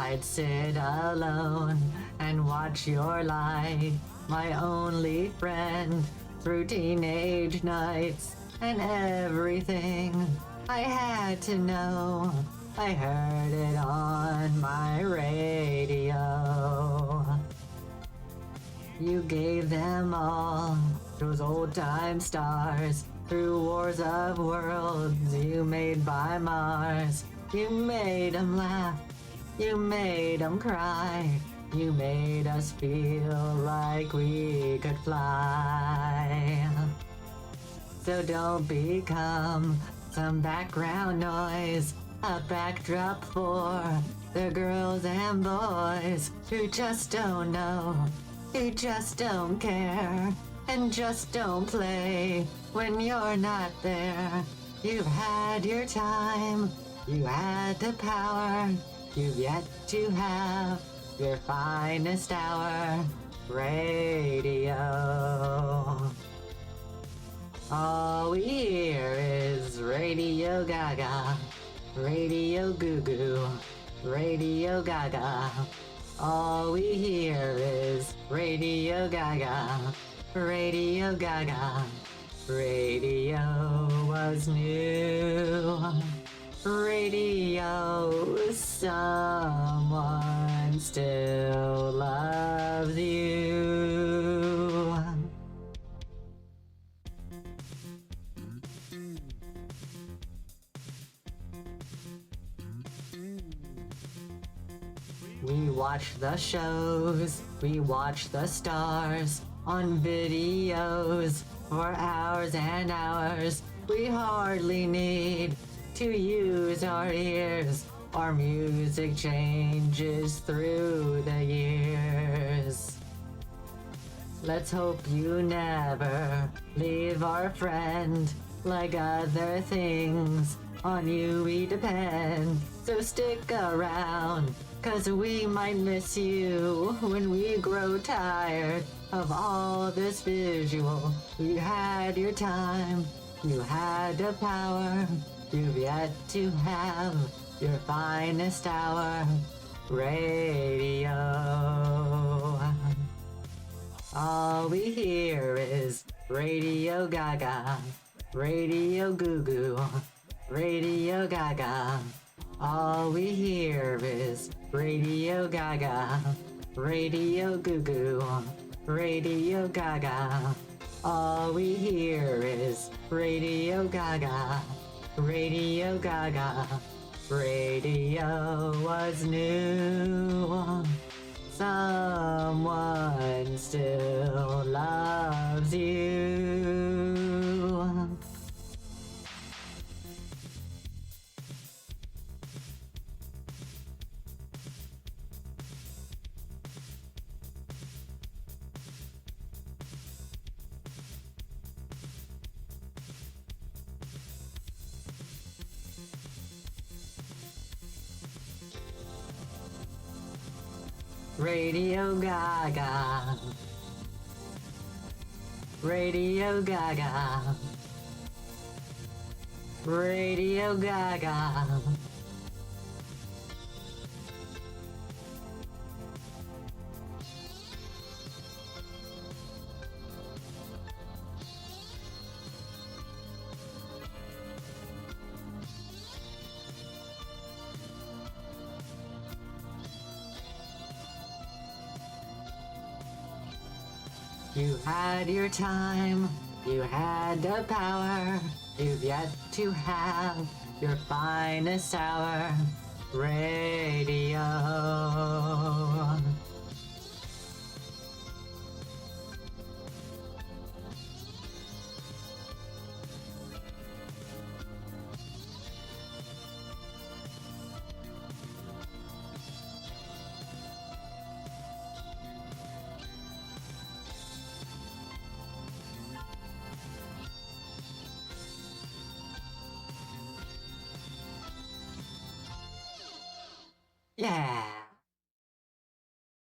I'd sit alone and watch your light, my only friend, through teenage nights and everything I had to know. I heard it on my radio. You gave them all those old time stars through wars of worlds you made by Mars. You made them laugh, you made them cry, you made us feel like we could fly. So don't become some background noise, a backdrop for the girls and boys who just don't know, who just don't care, and just don't play when you're not there. You've had your time, you had the power, you've yet to have your finest hour. Radio. All we hear is Radio Gaga, Radio Goo Goo, Radio Gaga. All we hear is Radio Gaga, Radio Gaga. Radio was new. Radio, someone still loves you. We watch the shows, we watch the stars on videos for hours and hours. We hardly need to use our ears. Our music changes through the years. Let's hope you never leave our friend. Like other things, on you we depend. So stick around, 'cause we might miss you when we grow tired of all this visual. You had your time, you had the power, you've yet to have your finest hour. Radio. All we hear is Radio Gaga, Radio Goo Goo, Radio Gaga. All we hear is Radio Gaga, Radio Goo Goo, Radio Gaga. All we hear is Radio Gaga, Radio Gaga. Radio was new. Someone still loves you. Radio Gaga. Radio Gaga. Radio Gaga. You had your time, you had the power, you've yet to have your finest hour. Radio. Yeah.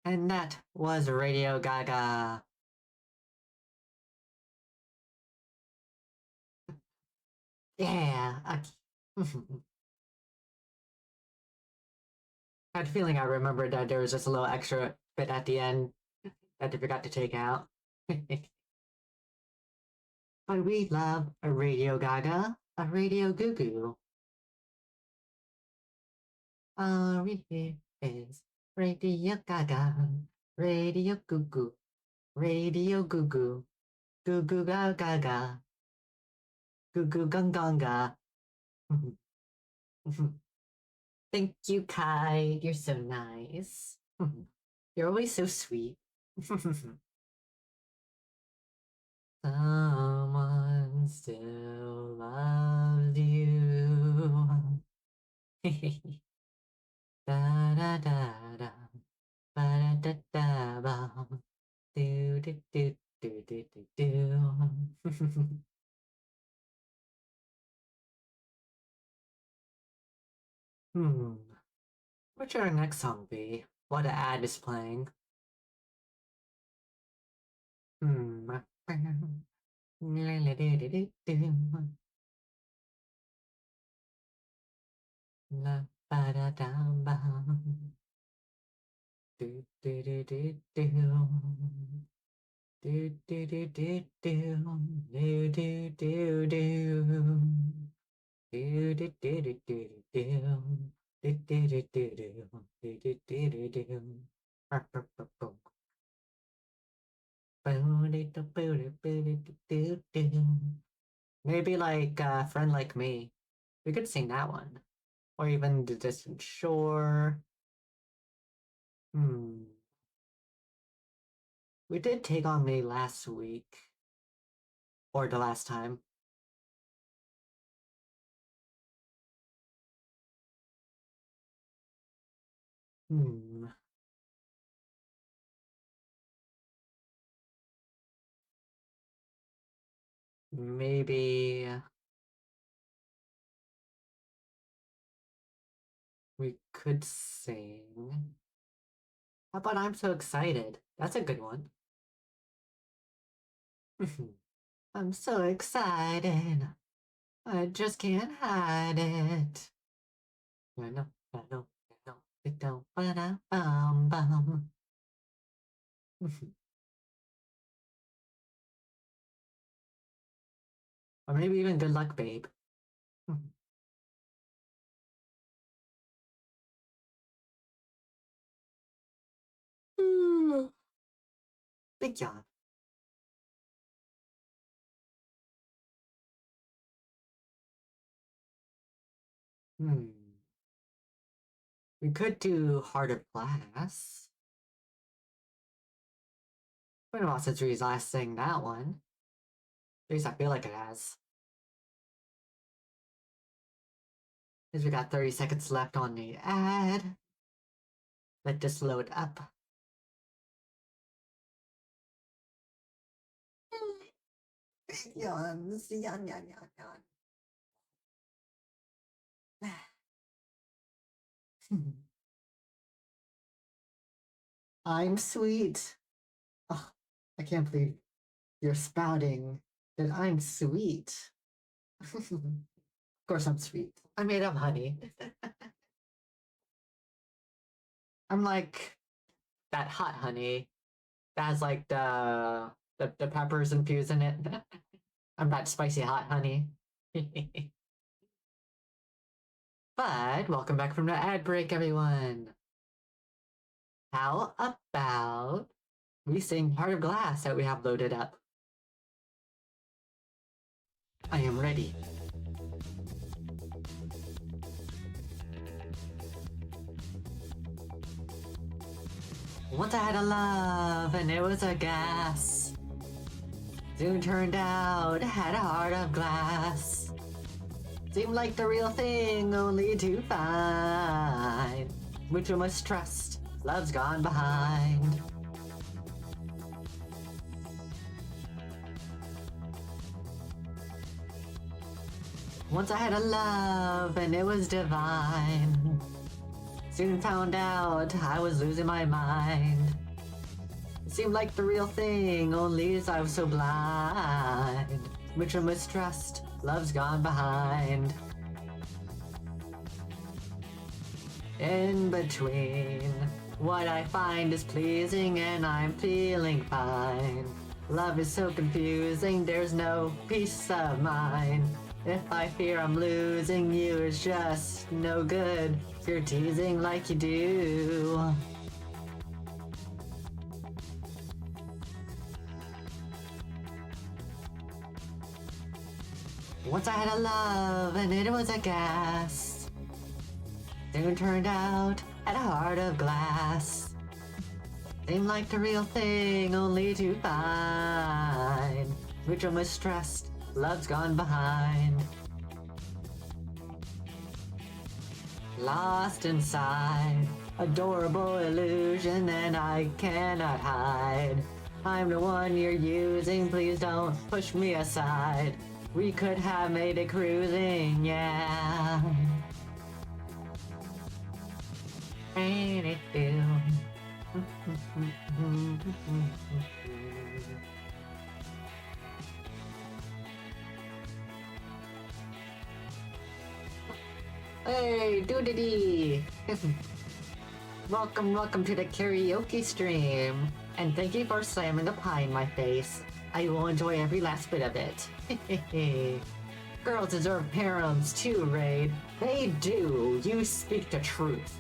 And that was Radio Gaga. Yeah. I had a feeling I remembered that there was just a little extra bit at the end that they forgot to take out. But we love a Radio Gaga, a Radio Goo Goo. Here is Radio Gaga, Radio Goo Goo, Radio Goo Goo, Goo Goo Ga Gaga, Goo Goo Gung Gonga. Thank you, Kai. You're so nice. You're always so sweet. Someone still loves you. Da da da da, ba da da da ba, do do do do do do do. What should our next song be? What an ad is playing. Hmm. La ba da da ba. Do do do do do. Do do do do do. Do do do do. Do do do do do do. Do do do do do. Do do do do do. Maybe like a friend like me. We could sing that one. Or even the distant shore. Hmm. We did Take on Me last week. Or the last time. Hmm. Maybe we could sing. How about I'm So Excited? That's a good one. I'm so excited. I just can't hide it. I know, I know, I know. It don't, bum, bum. Or maybe even Good Luck, Babe. Big yawn. Hmm. We could do Heart of Glass. Been a while since we last sang that one. At least I feel like it has. Because we got 30 seconds left on the ad. Let this load up. Yawns, yawn, yawn, yawn, yawn. I'm sweet. Oh, I can't believe you're spouting that I'm sweet. Of course I'm sweet. I'm made of honey. I'm like that hot honey that has like the peppers infused in it. I'm that spicy hot honey. But welcome back from the ad break, everyone. How about we sing Heart of Glass that we have loaded up? I am ready. Once I had a love and it was a gas. Soon turned out had a heart of glass. Seemed like the real thing only to find mutual mistrust, love's gone behind. Once I had a love and it was divine. Soon found out I was losing my mind. It seemed like the real thing, only as I was so blind. Mutual mistrust, love's gone behind. In between, what I find is pleasing and I'm feeling fine. Love is so confusing, there's no peace of mind. If I fear I'm losing you, it's just no good. You're teasing like you do. Once I had a love and it was a gas. Soon turned out had a heart of glass. Seemed like the real thing only to find mutual mistrust, love's gone behind. Lost inside, adorable illusion and I cannot hide. I'm the one you're using, please don't push me aside. We could have made it cruising, yeah. Ain't it do? Hey, doodity! Welcome to the karaoke stream. And thank you for slamming a pie in my face. I will enjoy every last bit of it. Girls deserve harems too, Raid. They do. You speak the truth.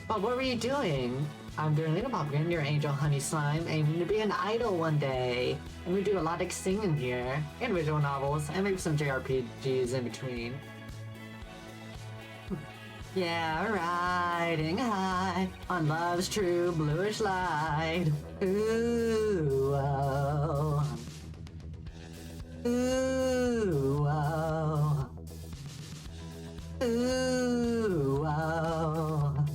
But what were you doing? I'm doing Little Pumpkin, your angel honey slime, aiming to be an idol one day. And we do a lot of singing here, and visual novels, and maybe some JRPGs in between. Yeah, riding high on love's true bluish light. Ooh, oh. Ooh, oh. Ooh, oh.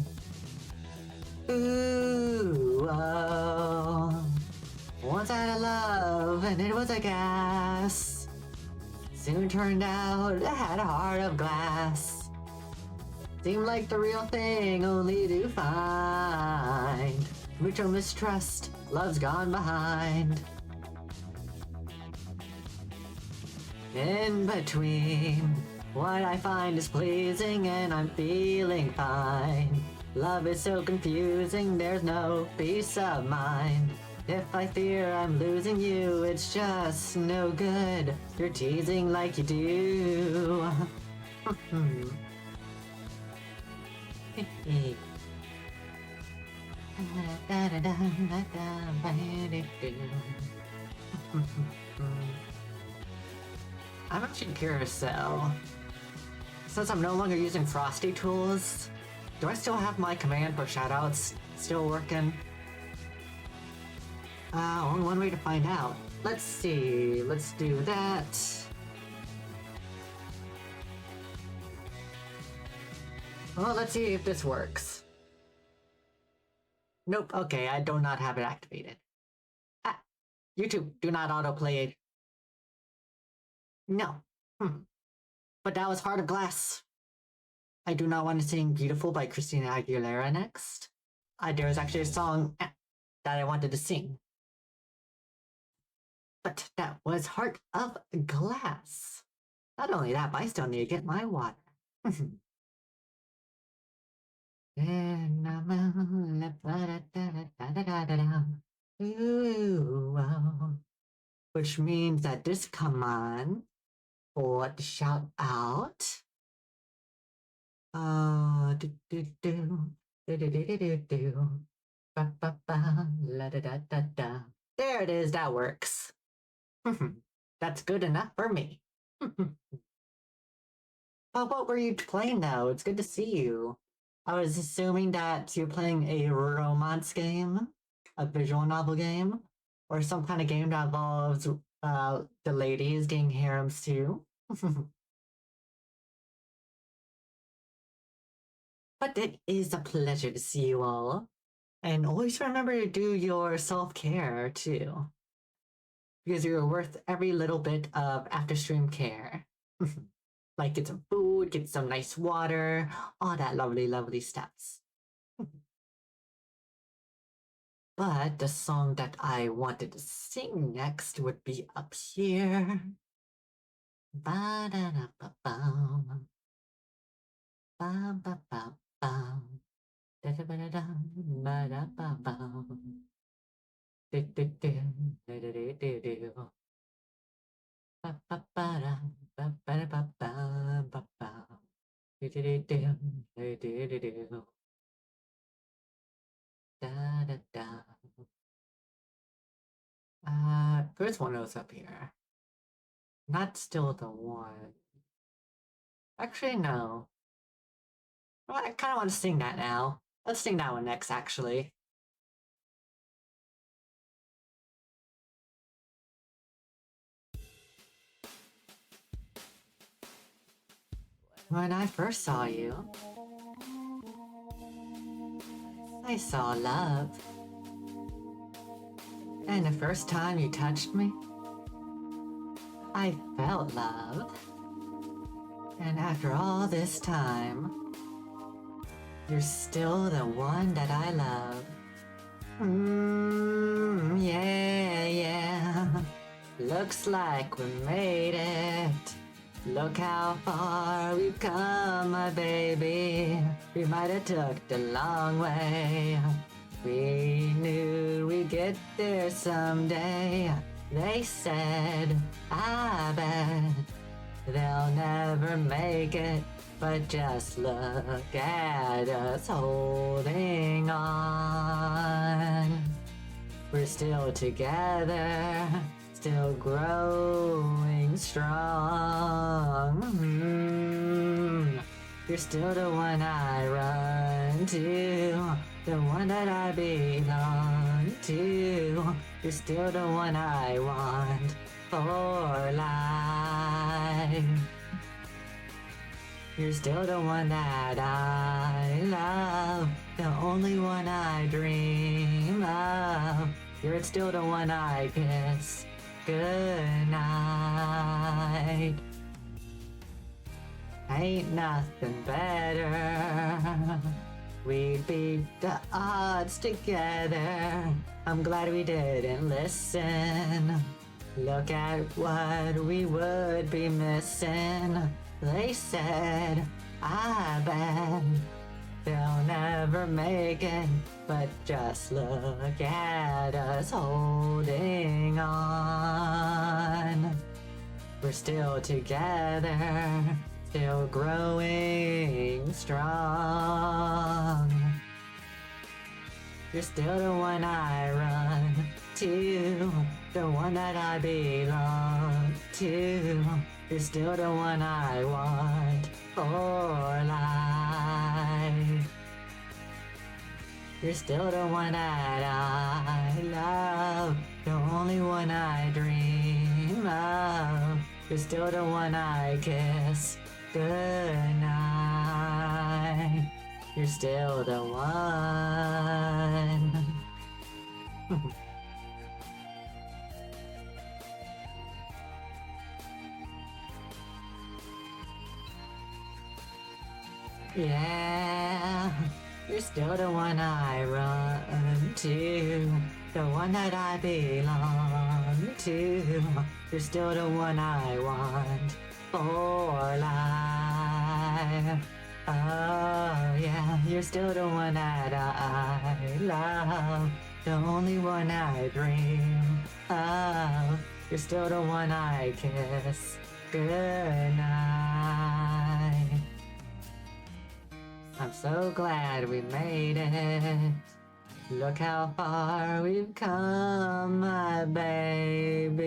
Ooh, oh. Once I had a love and it was a gas. Soon turned out I had a heart of glass. Seemed like the real thing, only to find mutual mistrust, love's gone behind. In between, what I find is pleasing and I'm feeling fine. Love is so confusing, there's no peace of mind. If I fear I'm losing you, it's just no good. You're teasing like you do. I'm actually curious though. Since I'm no longer using Frosty tools, do I still have my command for shoutouts still working? Only one way to find out. Let's see, let's do that. Well, let's see if this works. Nope, okay, I do not have it activated. Ah, YouTube, do not autoplay. No. But that was Heart of Glass. I do not want to sing Beautiful by Christina Aguilera next. there was actually a song that I wanted to sing. But that was Heart of Glass. Not only that, but I still need to get my water. Which means that this command for the shout out. Do do do do do do do do. Ba ba ba la da da da da. There it is. That works. That's good enough for me. Oh, what were you playing now? It's good to see you. I was assuming that you're playing a romance game, a visual novel game, or some kind of game that involves the ladies getting harems too. But it is a pleasure to see you all. And always remember to do your self care too, because you're worth every little bit of after stream care. Like get some food, get some nice water, all that lovely, lovely stuff. But the song that I wanted to sing next would be up here. Ba-da-da-ba-bum. Ba-ba-ba-bum. Da-da-ba-da-dum. Ba-da-bum. Do-do-do. Ba-ba-ba-dum. Ba-ba-da-ba-bum. Ba-bum. Do-do-do-do. Do-do-do-do. Da-da-da. First one was up here. Not still the one. Actually, no. Well, I kind of want to sing that now. Let's sing that one next, actually. When I first saw you, I saw love. And the first time you touched me, I felt love. And after all this time, you're still the one that I love. Yeah, yeah. Looks like we made it. Look how far we've come, my baby. We might have took the long way. We knew we'd get there someday. They said, I bet they'll never make it. But just look at us holding on. We're still together, still growing strong. You're still the one I run to, the one that I belong to. You're still the one I want for life. You're still the one that I love, the only one I dream of. You're still the one I kiss goodnight. Ain't nothing better. We beat the odds together. I'm glad we didn't listen. Look at what we would be missing. They said, I bet they'll never make it. But just look at us holding on. We're still together, still growing strong. You're still the one I run to, the one that I belong to. You're still the one I want for life. You're still the one that I love, the only one I dream of. You're still the one I kiss goodnight. You're still the one. Yeah, You're still the one I run to, the one that I belong to. You're still the one I want for life. Oh yeah, you're still the one that I love, the only one I dream of. You're still the one I kiss goodnight. I'm so glad we made it. Look how far we've come, my baby.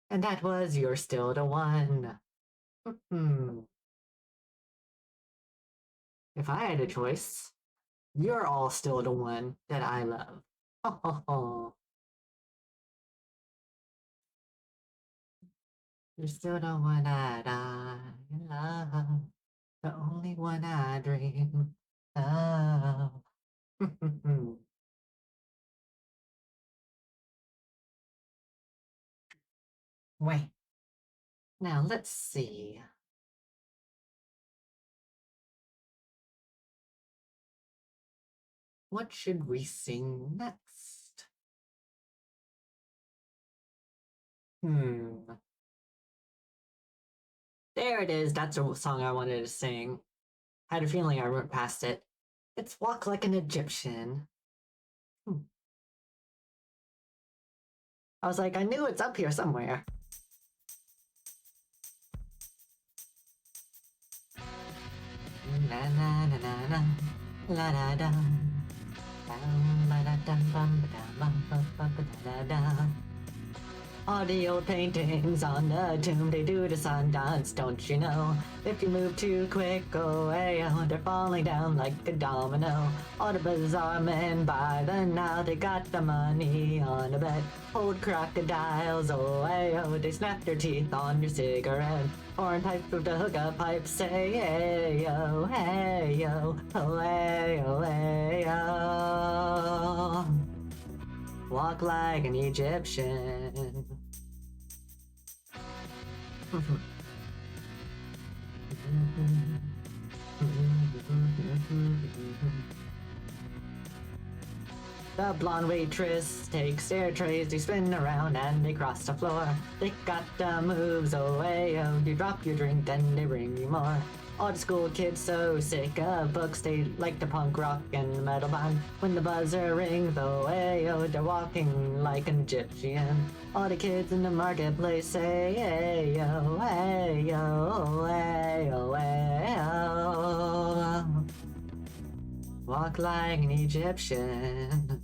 And that was You're Still the One. If I had a choice, you're all still the one that I love. You're still the one that I love, the only one I dream of. Wait, now let's see. What should we sing next? There it is. That's a song I wanted to sing. Had a feeling I went past it. It's Walk Like an Egyptian. I was like, I knew it's up here somewhere. Na na na na na la da da Audio paintings on the tomb, they do the sun dance, don't you know? If you move too quick, oh, hey, oh, they're falling down like a domino. All the bizarre men by the now, they got the money on the bet. Old crocodiles, oh, hey, oh, they snap their teeth on your cigarette. Hornpipe with the hookup pipe, say, hey, yo, hey, yo, oh, hey, oh, hey, yo. Walk like an Egyptian. The blonde waitress takes their trays, they spin around and they cross the floor. They got the moves, oh, hey, oh, you drop your drink, then they bring you more. All the school kids so sick of books, they like the punk rock and the metal band. When the buzzer rings, oh, hey, oh, they're walking like an Egyptian. All the kids in the marketplace say, hey, yo, hey, yo, hey, oh, hey, oh. Walk like an Egyptian.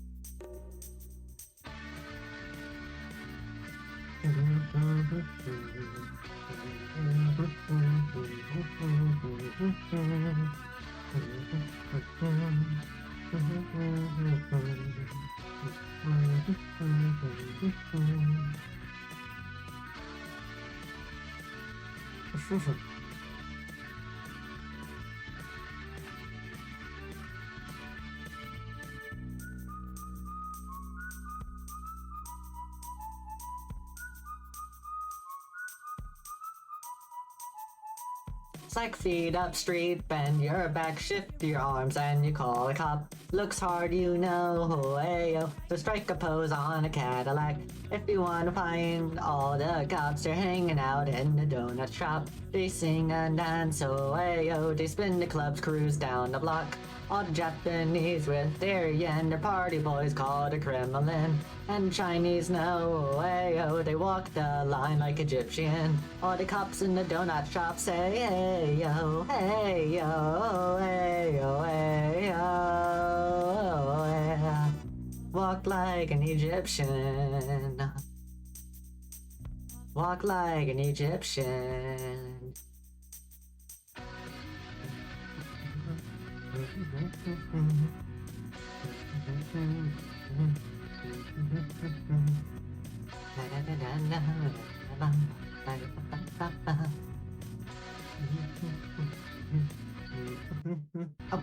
It's like feet up street, bend your back, shift your arms, and you call a cop. Looks hard, you know, oh, hey, oh, so strike a pose on a Cadillac. If you wanna find all the cops, they're hanging out in the donut shop. They sing and dance, oh, hey, oh, they spin the clubs, cruise down the block. All the Japanese with their yen, they're party boys called a Kremlin. And Chinese know, oh, hey, oh, they walk the line like Egyptian. All the cops in the donut shop say, hey, yo, hey, yo, hey, yo, hey, yo, hey. Walk like an Egyptian. Walk like an Egyptian. Oh.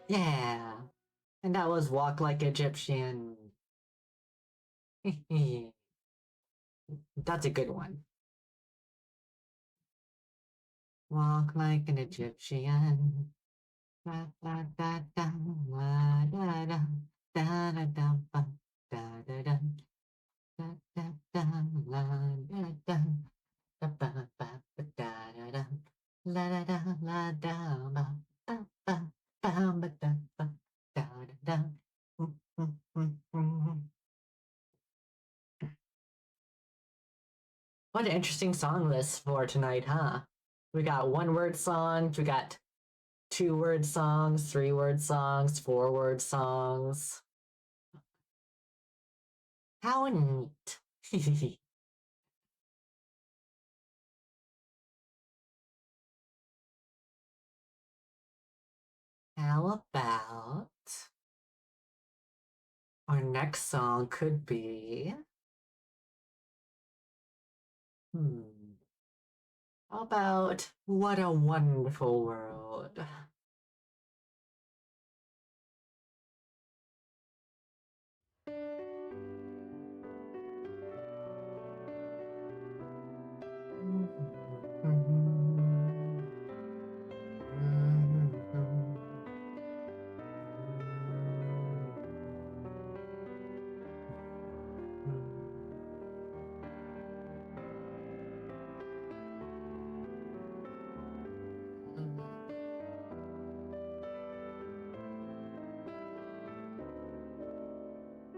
Yeah. And that was Walk Like Egyptian. That's a good one. Walk like an Egyptian. Da, da, da, da, la, da, da, da, da, da, ba, da, da, da, da, da, da, la, da, da, da, ba, ba, ba, da, da, da, la, da, da, la, da, ba, ba, ba, ba, ba, da, ba, da, da, da. Mm, mm, mm, mm. What an interesting song list for tonight, huh? We got one word songs, we got 2 word songs, 3 word songs, 4 word songs. How neat. How about our next song could be, hmm, how about What a Wonderful World?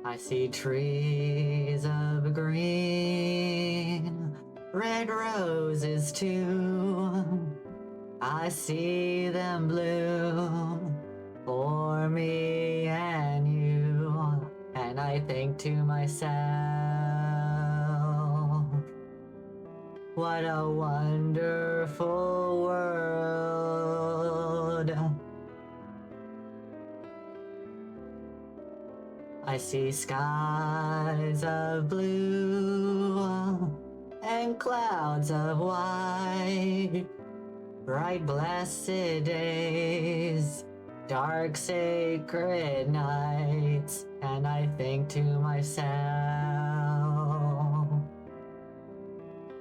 I see trees of green, red roses too. I see them bloom for me and you, and I think to myself, what a wonderful world. I see skies of blue and clouds of white, bright blessed days, dark sacred nights, and I think to myself,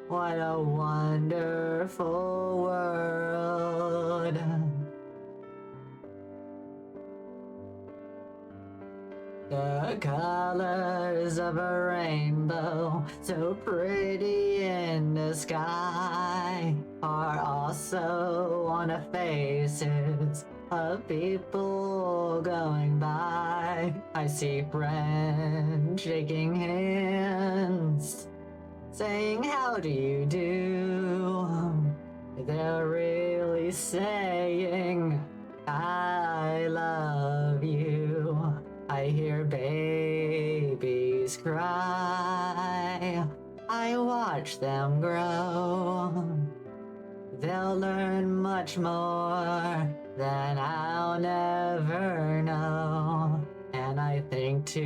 what a wonderful world. The colors of a rainbow, so pretty in the sky, are also on the faces of people going by. I see friends shaking hands, saying, how do you do? They're really saying, I love you. I hear babies cry. I watch them grow. They'll learn much more than I'll never know. And I think to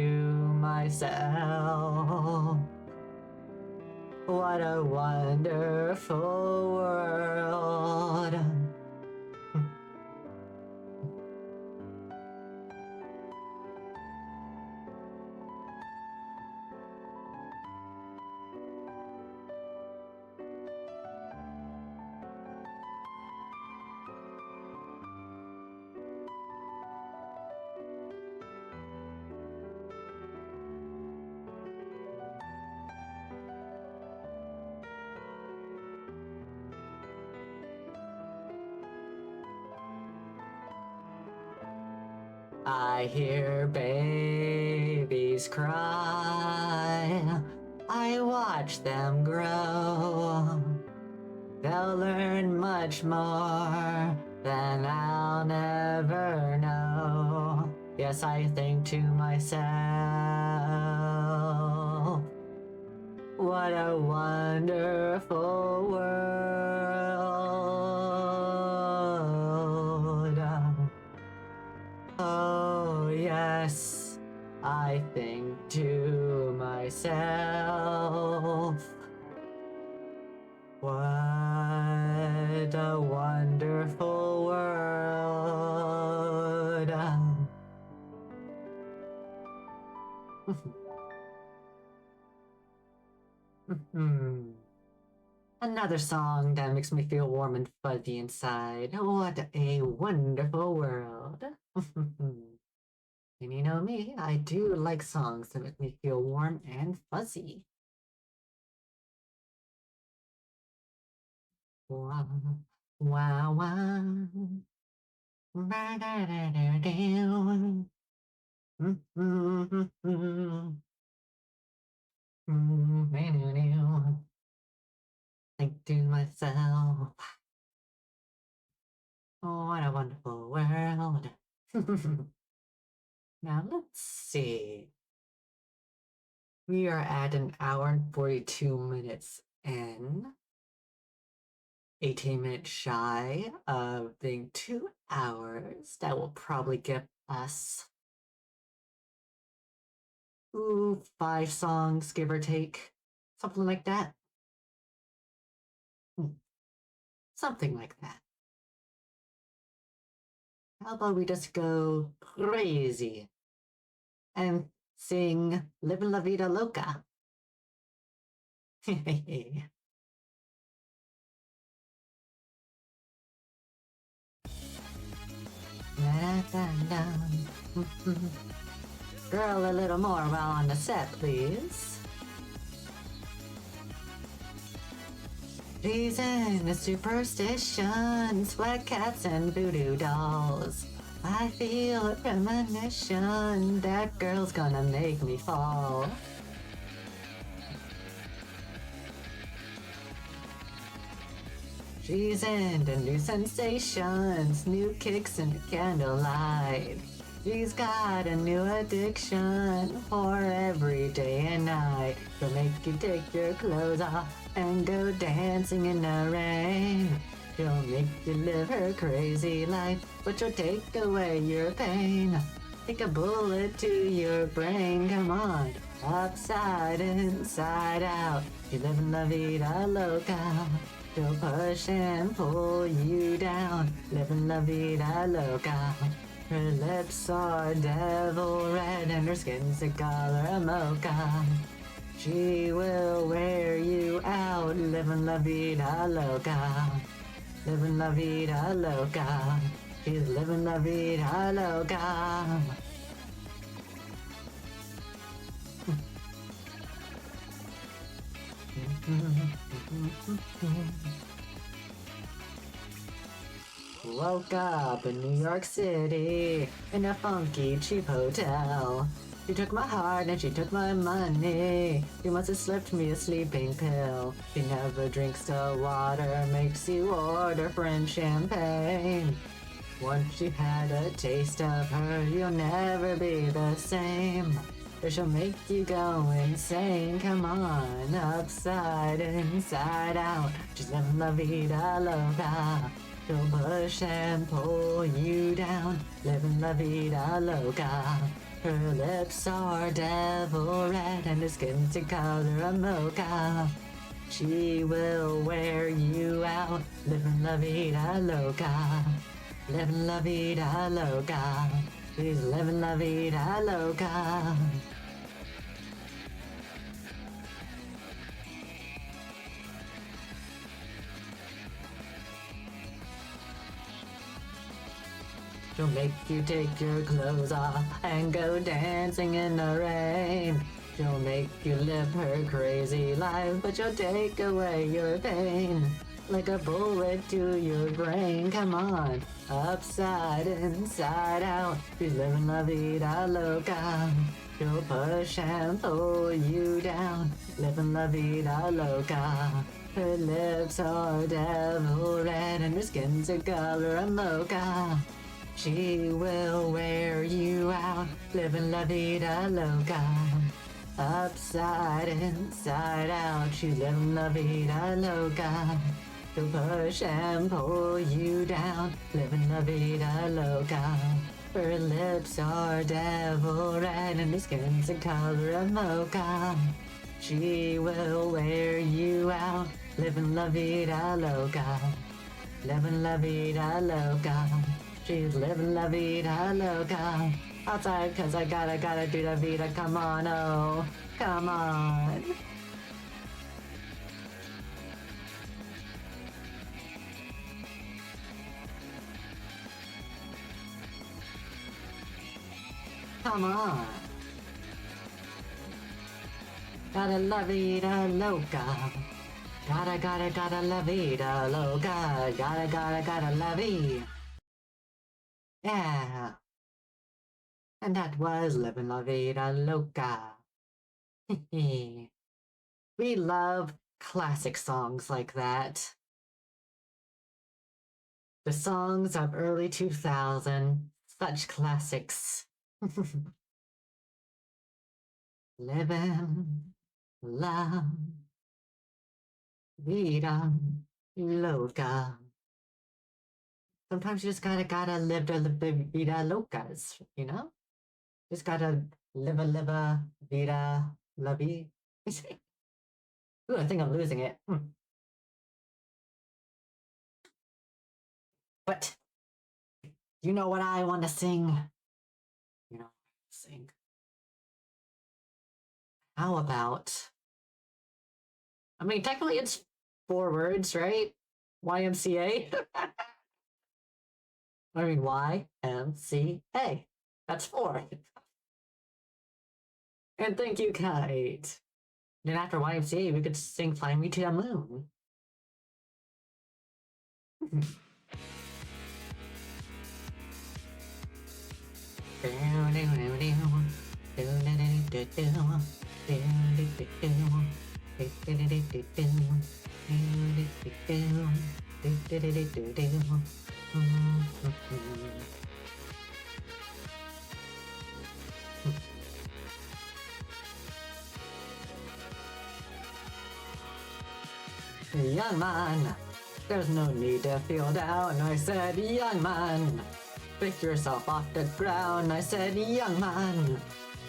myself, what a wonderful world. I hear babies cry. I watch them grow. They'll learn much more than I'll never know. Yes, I think to myself, what a wonderful world. Oh, yes, I think to myself, what a wonderful world. Another song that makes me feel warm and fuzzy inside. What a wonderful world. And you know me, I do like songs that make me feel warm and fuzzy. Wow, wow, wow. Ba-da-da-da-da. Think to myself, oh, what a wonderful world. Now let's see. We are at an hour and 42 minutes in, 18 minutes shy of being 2 hours. That will probably give us, 5 songs, give or take. Something like that. Something like that. How about we just go crazy and sing Livin' La Vida Loca? Girl, a little more while on the set, please. Reason is superstitions, black cats and voodoo dolls. I feel a premonition that girl's gonna make me fall. She's into new sensations, new kicks in the candlelight. She's got a new addiction for every day and night. She'll make you take your clothes off and go dancing in the rain. She'll make you live her crazy life, but she'll take away your pain. Take a bullet to your brain, come on. Upside, inside out. You live in La Vida Loca. She'll push and pull you down. Living La Vida Loca. Her lips are devil red and her skin's the color of mocha. She will wear you out. Living La Vida Loca. Living La Vida Loca. She's living La Vida Loca. Woke up in New York City in a funky cheap hotel. She took my heart and she took my money. She must have slipped me a sleeping pill. She never drinks the water, makes you order French champagne. Once you had a taste of her, you'll never be the same. Or she'll make you go insane. Come on, upside, inside out. She's living La Vida Loca. She'll push and pull you down. Living La Vida Loca. Her lips are devil red and her skin's the color of mocha. She will wear you out. Living La Vida Loca. Living La Vida Loca. She's living La Vida Loca. She'll make you take your clothes off and go dancing in the rain. She'll make you live her crazy life, but she'll take away your pain. Like a bullet to your brain, come on. Upside, inside out, she's living La Vida Loca. She'll push and pull you down, living La Vida Loca. Her lips are devil red and her skin's the color of mocha. She will wear you out, living La Vida Loca. Upside, inside out, she's living La Vida Loca. She'll push and pull you down, living La Vida Loca. Her lips are devil red and her skin's the color of mocha. She will wear you out, living La Vida Loca. Living La Vida Loca. She's living La Vida Loca. outside, cause I gotta do the Vita. Come on, oh, come on. Come on. Gotta la vida loca. Gotta la vida loca. Gotta la vida. Yeah. And that was living la vida loca. We love classic songs like that. The songs of early 2000, such classics. Living la vida loca. Sometimes you just gotta live the vida locas, you know? Just gotta live a vida la vida. Ooh, I think I'm losing it. But you know what I want to sing? You know, sing. How about? I mean, technically it's 4 words, right? YMCA. I mean, YMCA. That's 4. And thank you, Kite. Then after YMCA, we could sing Fly Me to the Moon. Young man, there's no need to feel down. I said, young man, pick yourself off the ground. I said, young man,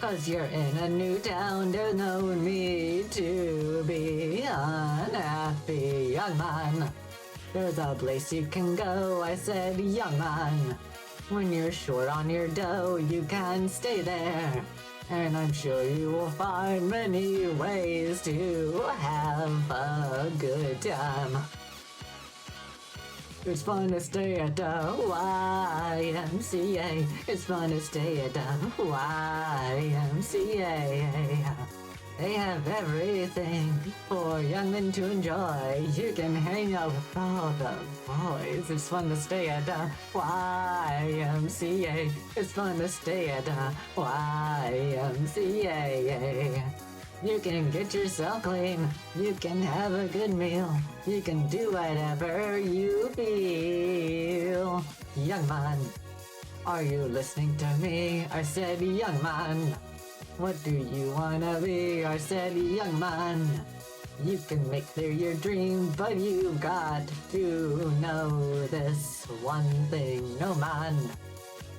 cause you're in a new town. There's no need to be unhappy, young man. There's a place you can go. I said, young man, when you're short on your dough, you can stay there. And I'm sure you will find many ways to have a good time. It's fun to stay at the YMCA. It's fun to stay at the YMCA. They have everything for young men to enjoy. You can hang out with all the boys. It's fun to stay at the YMCA. It's fun to stay at the YMCA. You can get yourself clean. You can have a good meal. You can do whatever you feel. Young man, are you listening to me? I said, young man. What do you wanna be? I said, young man. You can make clear your dream, but you got to know this one thing. No man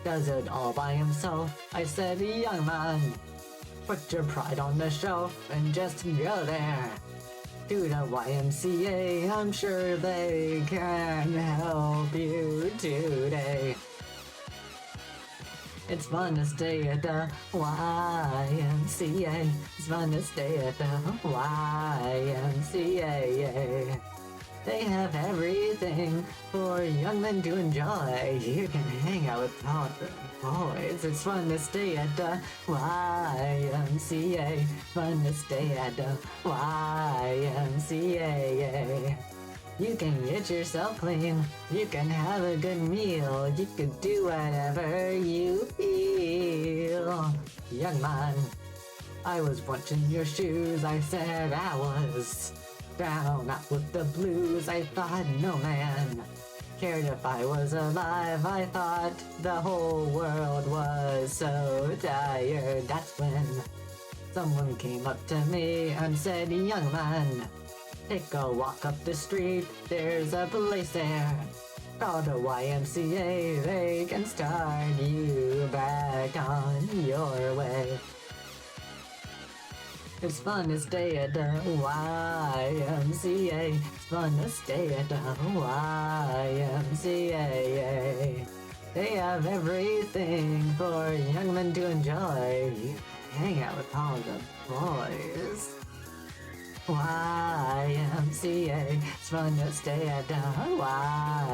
does it all by himself. I said, young man. Put your pride on the shelf and just go there. To the YMCA, I'm sure they can help you today. It's fun to stay at the YMCA. It's fun to stay at the YMCA. They have everything for young men to enjoy. You can hang out with all the boys. It's fun to stay at the YMCA. Fun to stay at the YMCA. You can get yourself clean. You can have a good meal. You can do whatever you feel. Young man, I was watching your shoes. I said I was down out with the blues. I thought no man cared if I was alive. I thought the whole world was so tired. That's when someone came up to me and said, young man, take a walk up the street. There's a place there called the YMCA. They can start you back on your way. It's fun to stay at the YMCA. It's fun to stay at the YMCA. They have have everything for young men to enjoy. You hang out with all the boys. YMCA, it's fun to stay at the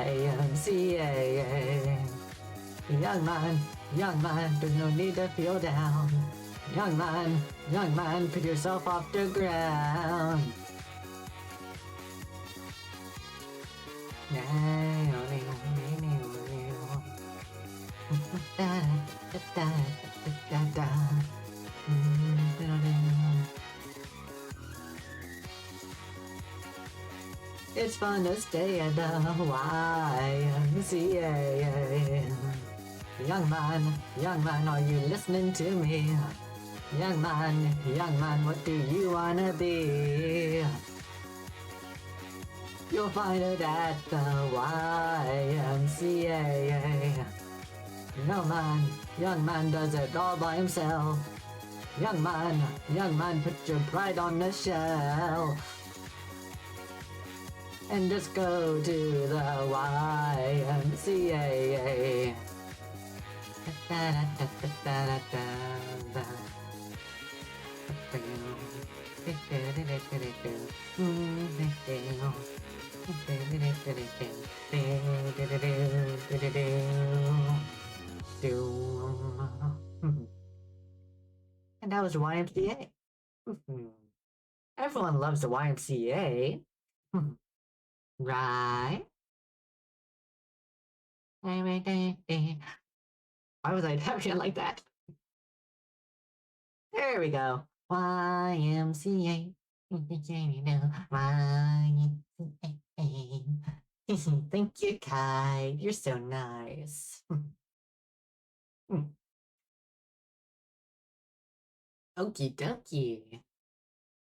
YMCA. Young man, there's no need to feel down. Young man, pick yourself off the ground. It's fun to stay at the YMCA. Young man, are you listening to me? Young man, what do you wanna be? You'll find it at the YMCA. Young man does it all by himself. Young man, put your pride on the shelf. And just go to the YMCA. And that was YMCA. Everyone loves the YMCA. Right? Why was I tapping it like that? There we go. YMCA. YMCA. Thank you, Kai. You're so nice. Okie dokie.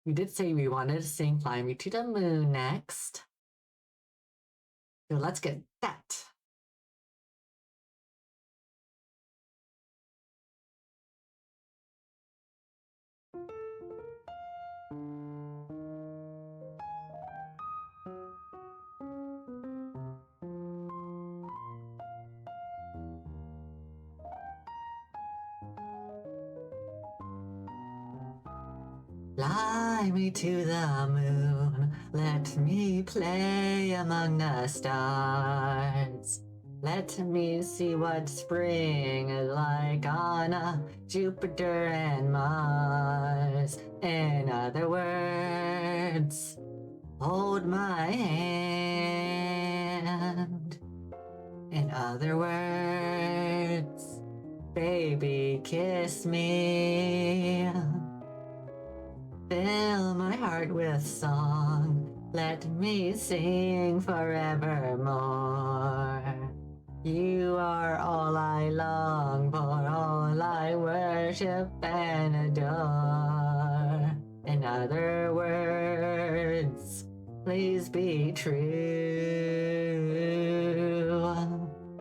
We did say we wanted to sing Fly Me to the Moon next. So let's get that. Fly me to the moon, let me play among the stars. Let me see what spring is like on Jupiter and Mars. In other words, hold my hand. In other words, baby, kiss me. Fill my heart with song, let me sing forevermore. You are all I long for, all I worship and adore. In other words, please be true.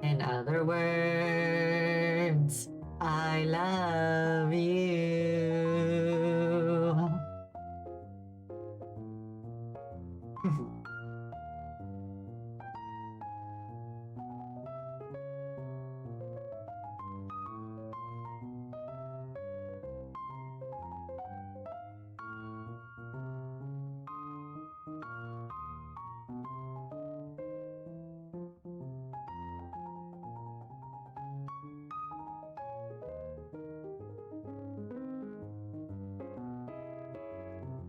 In other words, I love you.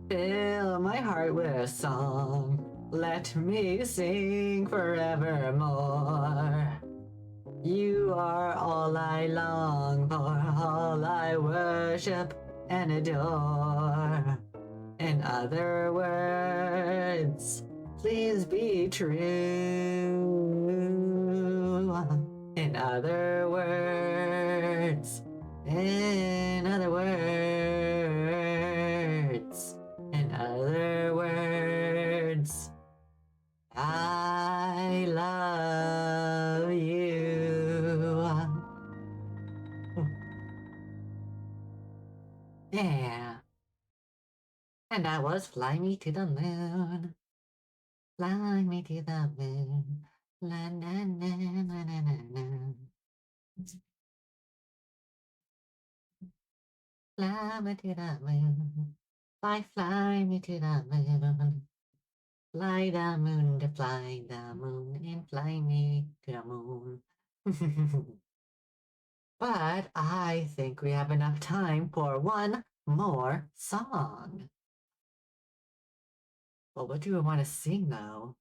Fill my heart with song, let me sing forevermore. You are all I long for, all I worship and adore. In other words, please be true. In other words, in other words, in other words, I love you. Yeah. And that was Fly Me to the Moon. Fly me to the moon. La na na na na na na. Fly me to the moon. Fly me to the moon. Fly the moon to fly the moon and fly me to the moon. But I think we have enough time for one more song. Well, what do we want to sing though?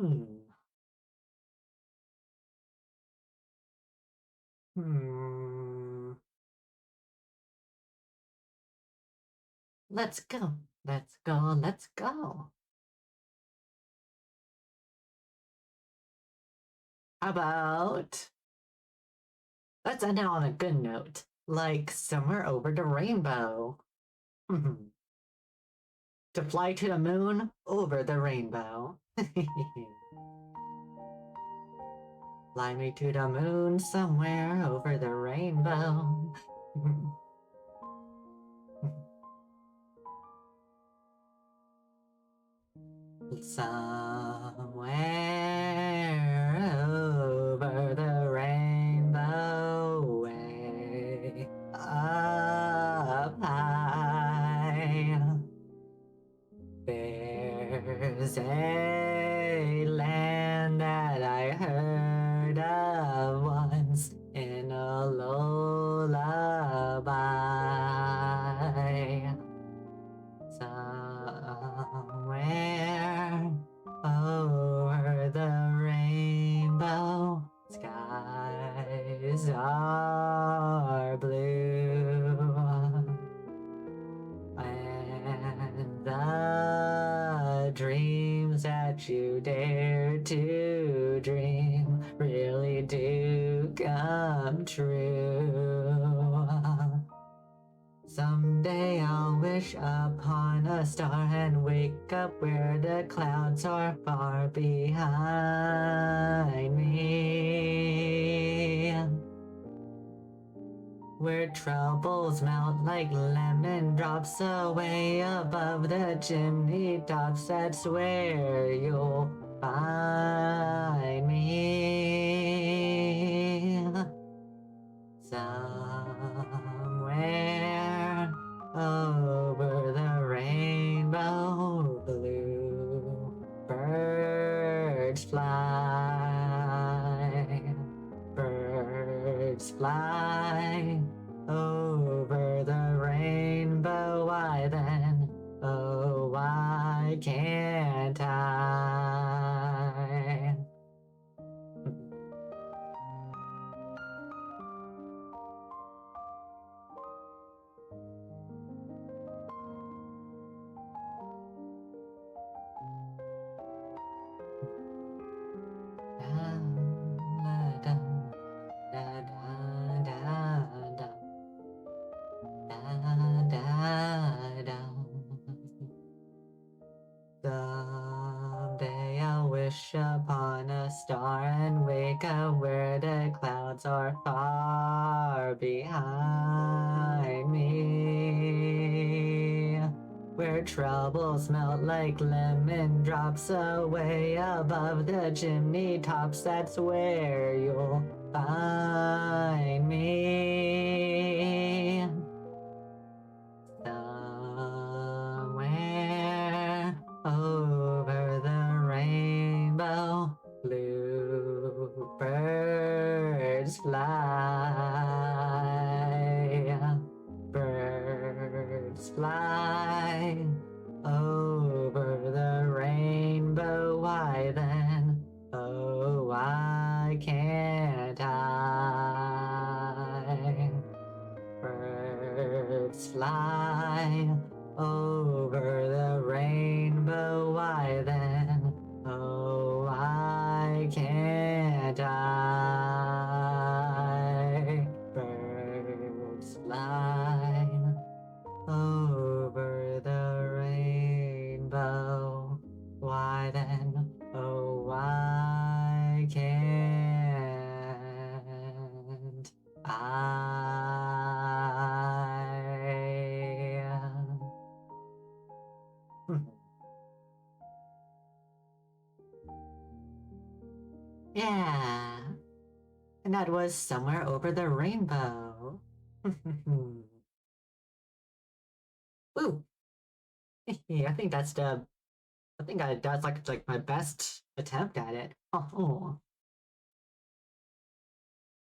Hmm. Hmm. Let's go. Let's go. Let's go. How about let's end it on a good note, like somewhere over the rainbow. To fly to the moon over the rainbow. Fly me to the moon somewhere over the rainbow. Somewhere over the rainbow way up high. There's a land that I heard of once in a lullaby. Somewhere over the rainbow, skies are blue. And the dreams that you dare to dream really do come true. Someday I'll wish upon a star and wake up where the clouds are far behind me. Where troubles melt like lemon drops away above the chimney tops. That's where you'll find me. Somewhere over the rainbow, blue birds fly. Birds fly over the rainbow. Why then, oh, why can't I? Someday I'll wish upon a star and wake up where the clouds are far behind me. Where troubles melt like lemon drops away above the chimney tops. That's where you'll find me. Somewhere over the rainbow, blue birds fly. Birds fly over the rainbow. Why then, oh, why can't I? Birds fly over the rainbow. Why then, oh, why can't I? Birds fly over the rainbow. Why then, oh, why can't I? Yeah. And that was Somewhere Over the Rainbow. Ooh, I think that's like my best attempt at it. Oh,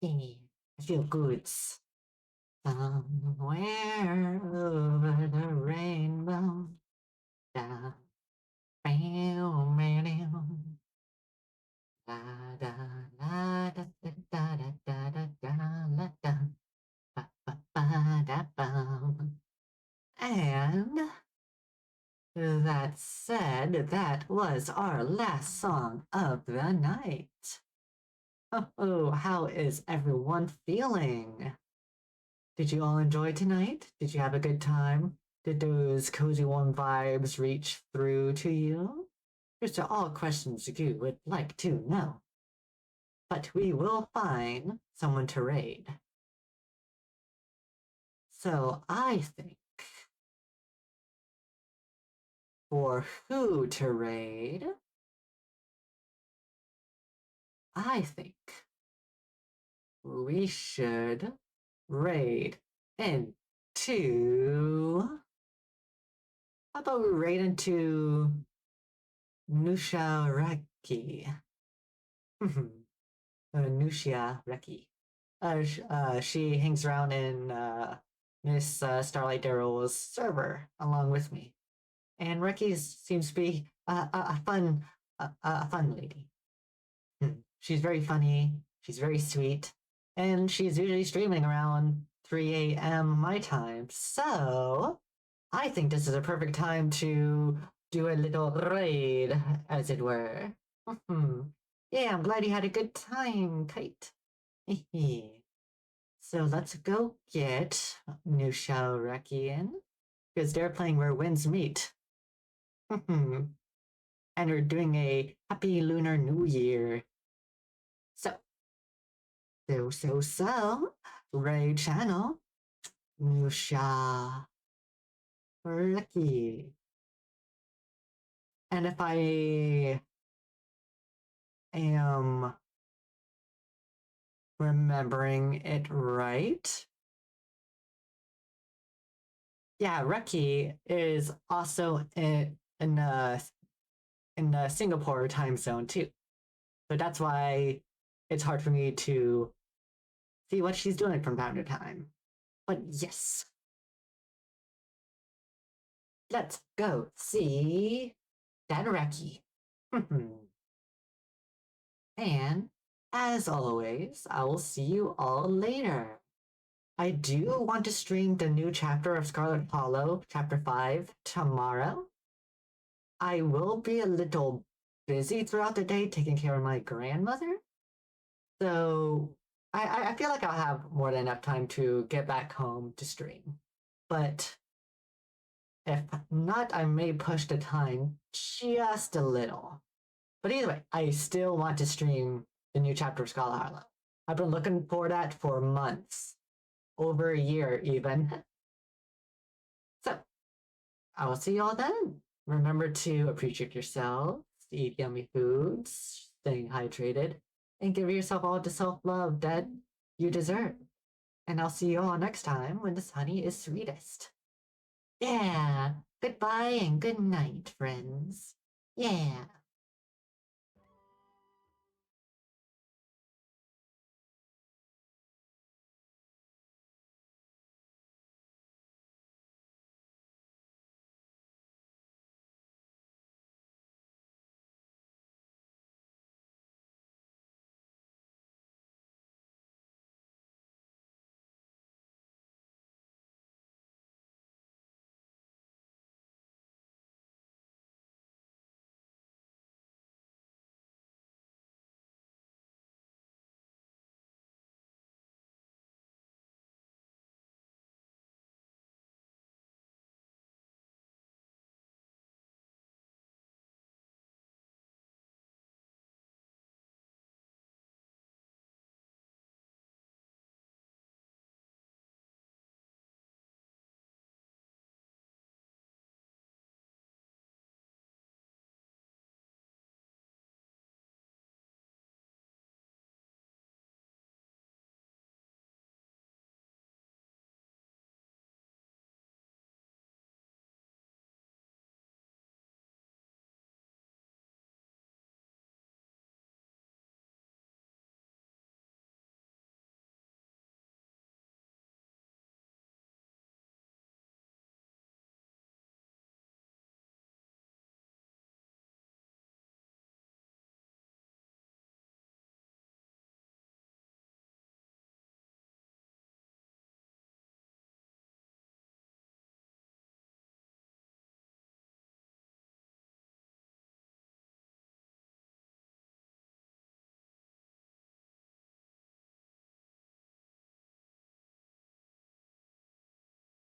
I feel good. Somewhere over the rainbow. Da, bam, bam, da, da, da, da, da, da, da, da, da, da, da, ba, ba, ba, da, bum. And that said, that was our last song of the night. Oh, how is everyone feeling? Did you all enjoy tonight? Did you have a good time? Did those cozy warm vibes reach through to you? These are all questions you would like to know. But we will find someone to raid. So I think for who to raid, I think we should raid into. How about we raid into Nusha Reki? Nushia Reki. She hangs around in Miss Starlight Darrow's server along with me, and Reki seems to be a fun lady. She's very funny. She's very sweet, and she's usually streaming around 3 a.m. my time. So I think this is a perfect time to do a little raid, as it were. Yeah, I'm glad you had a good time, Kite. So let's go get Nusha Reki in, because they're playing Where Winds Meet. And we're doing a Happy Lunar New Year. So, Ray channel, Nusha Reki. And if I am remembering it right, yeah, Reki is also in the Singapore time zone too. So that's why it's hard for me to see what she's doing from time to time. But yes, let's go see that Reki. And as always, I will see you all later. I do want to stream the new chapter of Scarlet Hollow, Chapter 5, tomorrow. I will be a little busy throughout the day taking care of my grandmother. So I feel like I'll have more than enough time to get back home to stream. But if not, I may push the time just a little. But either way, I still want to stream the new chapter of Scarlet Hollow. I've been looking for that for months, over a year even. So I will see y'all then. Remember to appreciate yourselves, eat yummy foods, staying hydrated, and give yourself all the self love that you deserve. And I'll see you all next time when the honey is sweetest. Yeah, goodbye and good night, friends. Yeah.